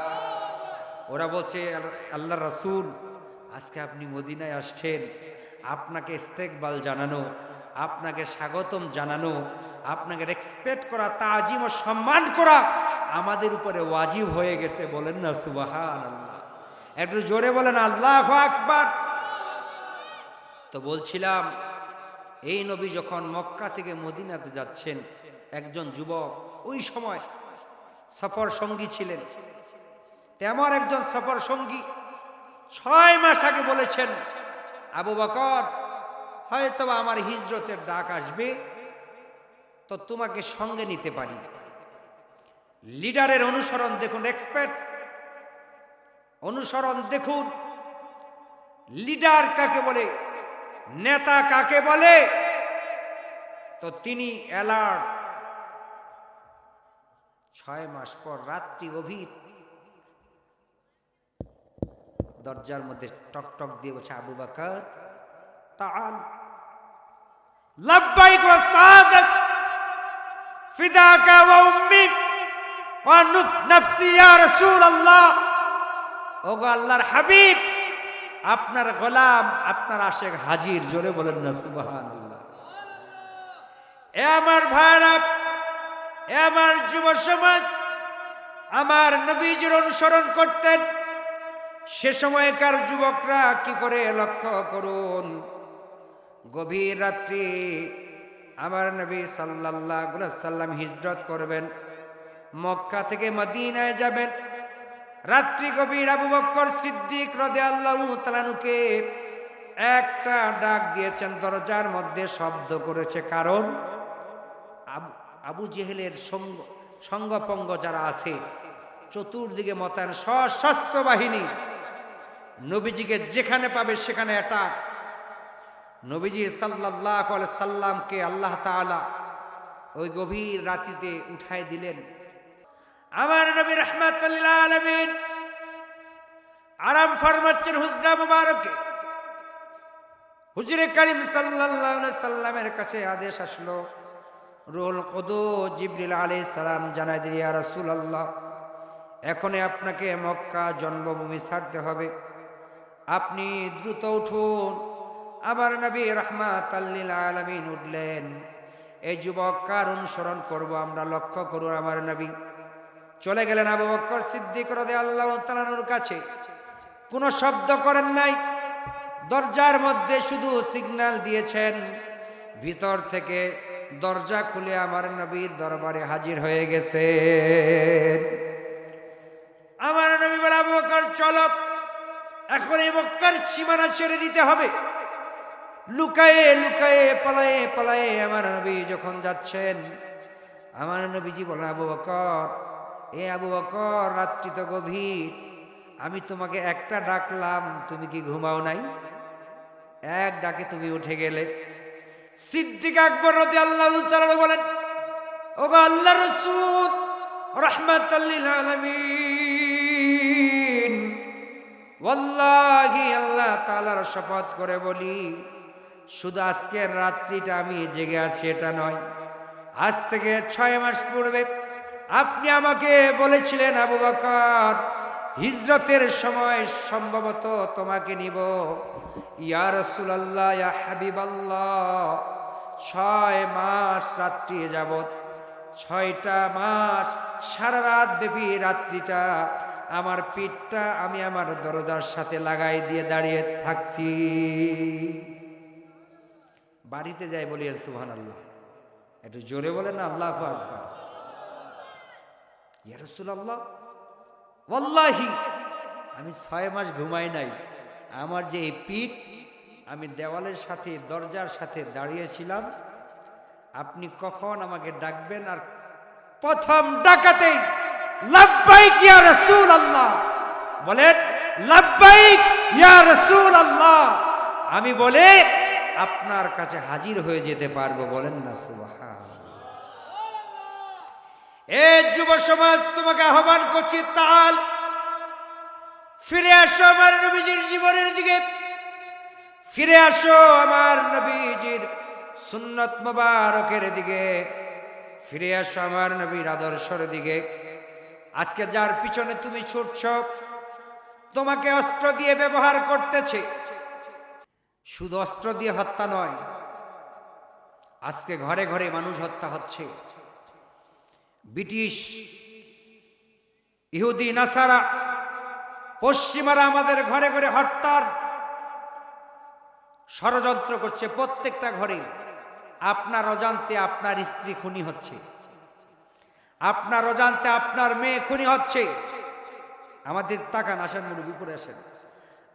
ওরা বলছে, আল্লাহর রাসূল, আজকে আপনি মদিনায় আসছেন, আপনাকে ইস্তেকবাল জানানো, আপনাকে স্বাগতম জানানো, আপনাকে রেসপেক্ট করা, তাজিম ও সম্মান করা আমাদের উপরে ওয়াজিব হয়ে গেছে। বলেন না সুবহানাল্লাহ। একটু জোরে বলেন আল্লাহু আকবার। তো বলছিলাম, এই নবী যখন মক্কা থেকে মদিনাতে যাচ্ছেন, একজন যুবক ওই সময় সফর সঙ্গী ছিলেন। তেমন একজন সফর সঙ্গী 6 মাস আগে বলেছেন, আবু বকর, হয়তো আমার হিজরতের ডাক আসবে, তো তোমাকে সঙ্গে নিতে পারি। লিডারের অনুসরণ দেখুন, এক্সপার্ট অনুসরণ দেখুন। লিডার কাকে বলে, নেতা কাকে বলে? তো তিনি অ্যালার্ট। 6 মাস পর রাত্রি গভীর, দরজার মধ্যে টকটক দিয়ে বলছে, আবু বকর তাআল। লাব্বাইক ওয়া সাদাক ফিদাকা ওয়া উম্মি ওয়া নাফসি ইয়া রাসূলুল্লাহ। ওগো আল্লাহর হাবিব, আপনার গোলাম, আপনার আশিক হাজির। জোরে বলেন না সুবহানাল্লাহ। এ আমার ভাইরা, এ আমার যুব সমাজ, আমার নবীজির অনুসরণ করতেন সে সময়কার যুবকরা কি করে লক্ষ্য করুন। গভীর রাত্রি আমার নবী সাল্লাল্লাহু আলাইহি সাল্লাম হিজরত করবেন, মক্কা থেকে মদিনায় যাবেন। রাত্রি গভীর আবু বকর সিদ্দিক রাদিয়াল্লাহু তাআলা আনহুকে একটা ডাক দিয়েছেন, দরজার মধ্যে শব্দ করেছে। কারণ আবু জেহেলের সঙ্গপঙ্গ যারা আছে, চতুর্দিকে মোতায়েন সশস্ত্র বাহিনী, নবীজিকে যেখানে পাবে সেখানে অ্যাটাক। নবীজি সাল্লাল্লাহু আলাইহি সাল্লামকে আল্লাহ তাআলা ওই গভীর রাতিতে উঠায় দিলেন। আমার নবী রাহমাতুল লিল আলামিন আরাম ফরমাচ্ছেন হুজরা মুবারকে। হুজুরে কারীম সাল্লাল্লাহু আলাইহি সাল্লামের কাছে আদেশ আসলো, রুহুল কুদুস জিবরিল আলাইহিস সালাম জানায় দিলেন, ইয়া রাসূলুল্লাহ, এখনই আপনাকে মক্কা জন্মভূমি ছাড়তে হবে, আপনি দ্রুত উঠুন। আমার নবী রাহমাতুল লিল আলামিন উঠলেন। এই যুবক কার অনুসরণ করব আমরা, লক্ষ্য করুন। আমার নবী চলে গেলেন আবু বকর সিদ্দিক রাদিয়াল্লাহু তাআলা আনহুর কাছে। কোনো শব্দ করেন নাই, দরজার মধ্যে শুধু সিগন্যাল দিয়েছেন। ভিতর থেকে দরজা খুলে আমার নবীর দরবারে হাজির হয়ে গেছে। আমার নবী বলে, আবু বকর চলো, এখন এই মক্কার সীমানা ছেড়ে দিতে হবে। লুকায়ে লুকায়ে পালায়ে পালায়ে আমার নবী যখন যাচ্ছেন, আমার নবীজি বলেন, আবু বকর, এ আবু বকর, রাত্রি তো গভীর, আমি তোমাকে একটা ডাকলাম, তুমি কি ঘুমাও নাই? এক ডাকে তুমি উঠে গেলে। সিদ্দিক আকবর রাদিয়াল্লাহু তাআলা বলেন, ওগো আল্লাহর রাসূল রাহমাতাল লিল আলামিন, ওয়াল্লাহি আল্লাহ তাআলার শপথ করে বলি, শুধু আজকের রাত্রিটা আমি জেগে আছি এটা নয়, আজ থেকে 6 মাস পূর্বে আপনি আমাকে বলেছিলেন, আবু বকর, হিজরতের সময় সম্ভবত তোমাকে নিব। ইয়া রাসূলুল্লাহ, ইয়া হাবিবাল্লাহ, 6 মাস রাত্রি যাবত, 6টা মাস সারা রাত ব্যাপী রাত্রিটা আমার পিঠটা আমি আমার দরজার সাথে লাগাই দিয়ে দাঁড়িয়ে থাকছি। বাড়িতে যাই বলি সুবহানাল্লাহ, একটু জোরে বলেন না আল্লাহু আকবার। ইয়া রাসূলুল্লাহ, ওয়াল্লাহি আমি 6 মাস ঘুমাই নাই, আমার যে এই পিঠ, আমি দেওয়ালের সাথে দরজার সাথে দাঁড়িয়েছিলাম, আপনি কখন আমাকে ডাকবেন, আর প্রথম ডাকাতেই লাব্বাইক ইয়া রাসূলুল্লাহ বলেন, লাব্বাইক ইয়া রাসূলুল্লাহ, আমি বলে আপনার কাছে হাজির হয়ে যেতে পারবো। বলেন না সুবহানাল্লাহ। এ যুব সমাজ, তোমাকে আহ্বান করছি, তাল ফিরে আসো আমার নবীজির জীবনের দিকে, ফিরে আসো আমার নবীজির সুন্নত মুবারকের দিকে, ফিরে আসো আমার নবীর আদর্শের দিকে। আজকে যার পিছনে তুমি ছুটছ, তোমাকে অস্ত্র দিয়ে ব্যবহার করতেছে। শুধু অস্ত্র দিয়ে হত্যা নয়, আজকে ঘরে ঘরে মানুষ হত্যা হচ্ছে। ব্রিটিশ, ইহুদি, নাসারা, পশ্চিমারা আমাদের ঘরে ঘরে হত্যার ষড়যন্ত্র করছে। প্রত্যেকটা ঘরে আপনার অজান্তে আপনার স্ত্রী খুনি হচ্ছে, আপনার অজান্তে আপনার মেয়ে খুনি হচ্ছে। আমাদের তাকান, আসেন মুরব্বি করে আসেন।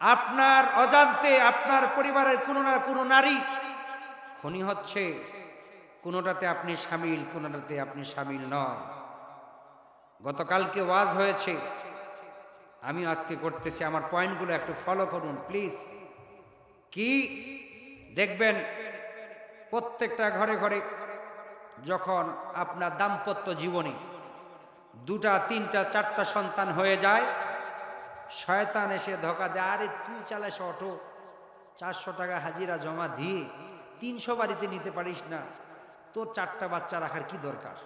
আপনার অজান্তে আপনার পরিবারের কোনো না কোনো নারী খুনি হচ্ছে। কোনোটাতে আপনি শামিল, কোনোটাতে আপনি শামিল নয়। গতকালকে ওয়াজ হয়েছে, আমি আজকে করতেছি। আমার পয়েন্টগুলো একটু ফলো করুন প্লিজ। কি দেখবেন, প্রত্যেকটা ঘরে ঘরে যখন আপনার দাম্পত্য জীবনে 2টা 3টা 4টা সন্তান হয়ে যায়, শয়তান এসে ধোঁকা দেয়, আরে তুই চালাস অটো, 400 টাকা হাজিরা জমা দিয়ে 300 বাড়িতে নিতে পারিস না, তোর 4টা বাচ্চা রাখার কি দরকার,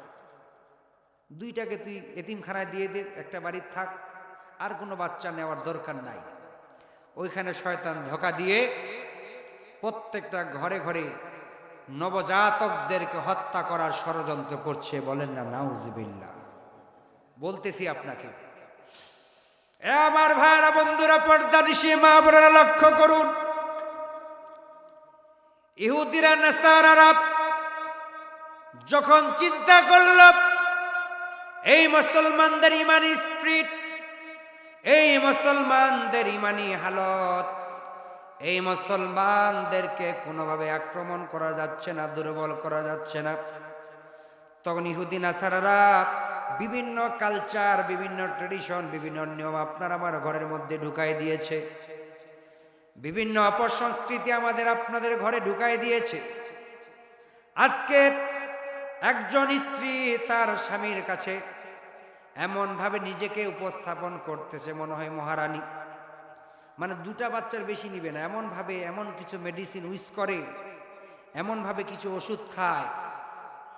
2টাকে তুই এতিমখানায় দিয়ে দে, একটা বাড়ির থাক, আর কোনো বাচ্চা নেওয়ার দরকার নাই। ওইখানে শয়তান ধোঁকা দিয়ে প্রত্যেকটা ঘরে ঘরে নবজাতকদেরকে হত্যা করার ষড়যন্ত্র করছে। বলেন না নাউজুবিল্লাহ। বলতেছি আপনাকে, আমার ভাইরা, বন্ধুরা, পর্দানিশী মা বোনেরা, লক্ষ্য করুন। ইহুদিরা, নাসারারা যখন চিন্তা করল এই মুসলমানদের ইমানি স্পিরিট, এই মুসলমানদের ইমানি হালত, এই মুসলমানদেরকে কোনোভাবে আক্রমণ করা যাচ্ছে না, দুর্বল করা যাচ্ছে না। তখন ইহুদি নাসারারা বিভিন্ন কালচার, বিভিন্ন ট্রেডিশন, বিভিন্ন নিয়ম আপনার আমার ঘরের মধ্যে ঢুকাই দিয়েছে, বিভিন্ন অপসংস্কৃতি আমাদের আপনাদের ঘরে ঢুকাই দিয়েছে। আজকে একজন স্ত্রী তার স্বামীর কাছে এমন ভাবে নিজেকে উপস্থাপন করতেছে মনে হয় মহারানী, মানে দুটা বাচ্চার বেশি নিবে না, এমন ভাবে এমন কিছু মেডিসিন ইউজ করে, এমন ভাবে কিছু ওষুধ খায়,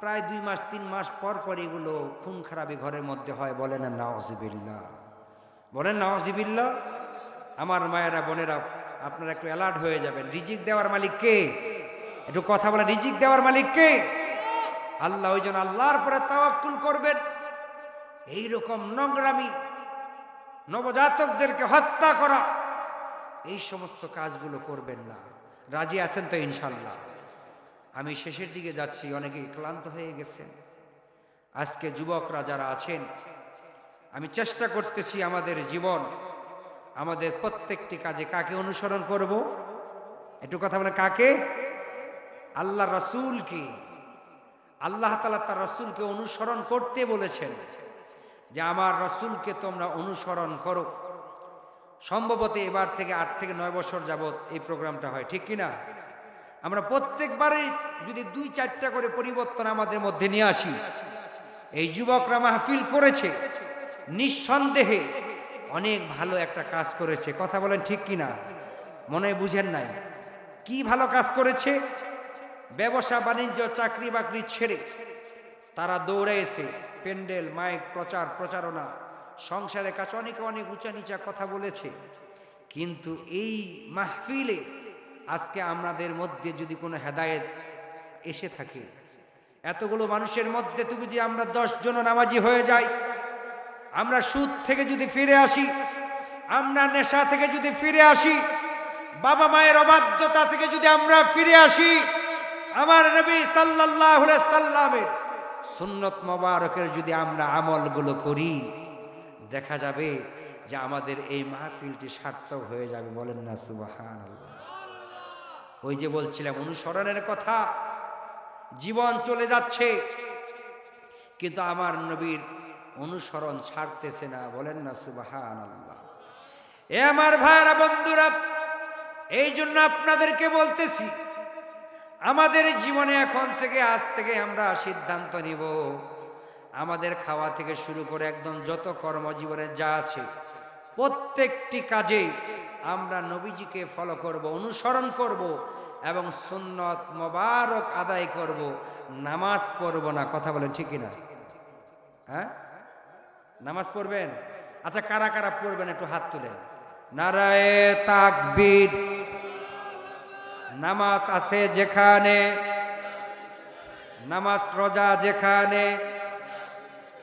প্রায় 2 মাস 3 মাস পর পর এগুলো খুন খারাপি ঘরের মধ্যে হয়। বলেন না নাউজুবিল্লাহ, বলেন নাউজুবিল্লাহ। আমার মায়েরা বোনেরা আপনারা একটু অ্যালার্ট হয়ে যাবেন। রিজিক দেওয়ার মালিক কে? একটু কথা বলে, রিজিক দেওয়ার মালিক কে? আল্লাহ। ওই জন্য আল্লাহর পরে তাওয়াক্কুল করবেন। এইরকম নোংরামি, নবজাতকদেরকে হত্যা করা, এই সমস্ত কাজগুলো করবেন না। রাজি আছেন তো ইনশাল্লাহ? আমি শেষের দিকে যাচ্ছি, অনেকে ক্লান্ত হয়ে গেছেন। আজকে যুবকরা যারা আছেন, আমি চেষ্টা করতেছি আমাদের জীবন, আমাদের প্রত্যেকটি কাজে কাকে অনুসরণ করব? একটু কথা বলে, কাকে? আল্লাহ রাসূলকে। আল্লাহ তাআলা তার রাসূলকে অনুসরণ করতে বলেছেন যে আমার রাসূলকে তোমরা অনুসরণ করো। সম্ভবত এবার থেকে 8 থেকে 9 বছর যাবত এই প্রোগ্রামটা হয়, ঠিক কিনা? আমরা প্রত্যেকবারই যদি 2-4টা করে পরিবর্তন আমাদের মধ্যে নিয়ে আসি। এই যুবকরা মাহফিল করেছে, নিঃসন্দেহে অনেক ভালো একটা কাজ করেছে। কথা বলেন ঠিক কিনা? মনে হয় বুঝেন নাই। কি ভালো কাজ করেছে? ব্যবসা বাণিজ্য, চাকরি বাকরি ছেড়ে তারা দৌড়াইছে, প্যান্ডেল, মাইক, প্রচার প্রচারণা, সংসারের কাছে অনেকে অনেক উঁচা নিচা কথা বলেছে। কিন্তু এই মাহফিলে আজকে আমাদের মধ্যে যদি কোনো হেদায়েত এসে থাকে, এতগুলো মানুষের মধ্যে থেকে যদি আমরা 10 জন নামাজি হয়ে যাই, আমরা সুদ থেকে যদি ফিরে আসি, আমরা নেশা থেকে যদি ফিরে আসি, বাবা মায়ের অবাধ্যতা থেকে যদি আমরা ফিরে আসি, আমার নবী সাল্লাল্লাহু আলাইহি সাল্লামের সুন্নত মোবারকের যদি আমরা আমলগুলো করি, দেখা যাবে যে আমাদের এই মাহফিলটি সার্থক হয়ে যাবে। বলেন না সুবহানাল্লাহ। ওই যে বলছিলাম অনুসরণের কথা, জীবন চলে যাচ্ছে কিন্তু আমার নবীর অনুসরণ ছাড়তেছে না। বলেন না সুবহানাল্লাহ। এ আমার ভাইরা বন্ধুরা, এই জন্য আপনাদেরকে বলতেছি, আমাদের জীবনে এখন থেকে, আজ থেকে আমরা সিদ্ধান্ত নিব, আমাদের খাওয়া থেকে শুরু করে একদম যত কর্মজীবনে যা আছে প্রত্যেকটি কাজে আমরা নবীজিকে ফলো করব, অনুসরণ করব এবং সুন্নত মোবারক আদায় করব। নামাজ পড়ব না। কথা বলেন ঠিক কিনা? হ্যাঁ, নামাজ পড়বেন? আচ্ছা, কারা কারা পড়বেন একটু হাত তুলেন। নারায়ে তাকবীর। নামাজ আছে যেখানে, নামাজ রোজা যেখানে,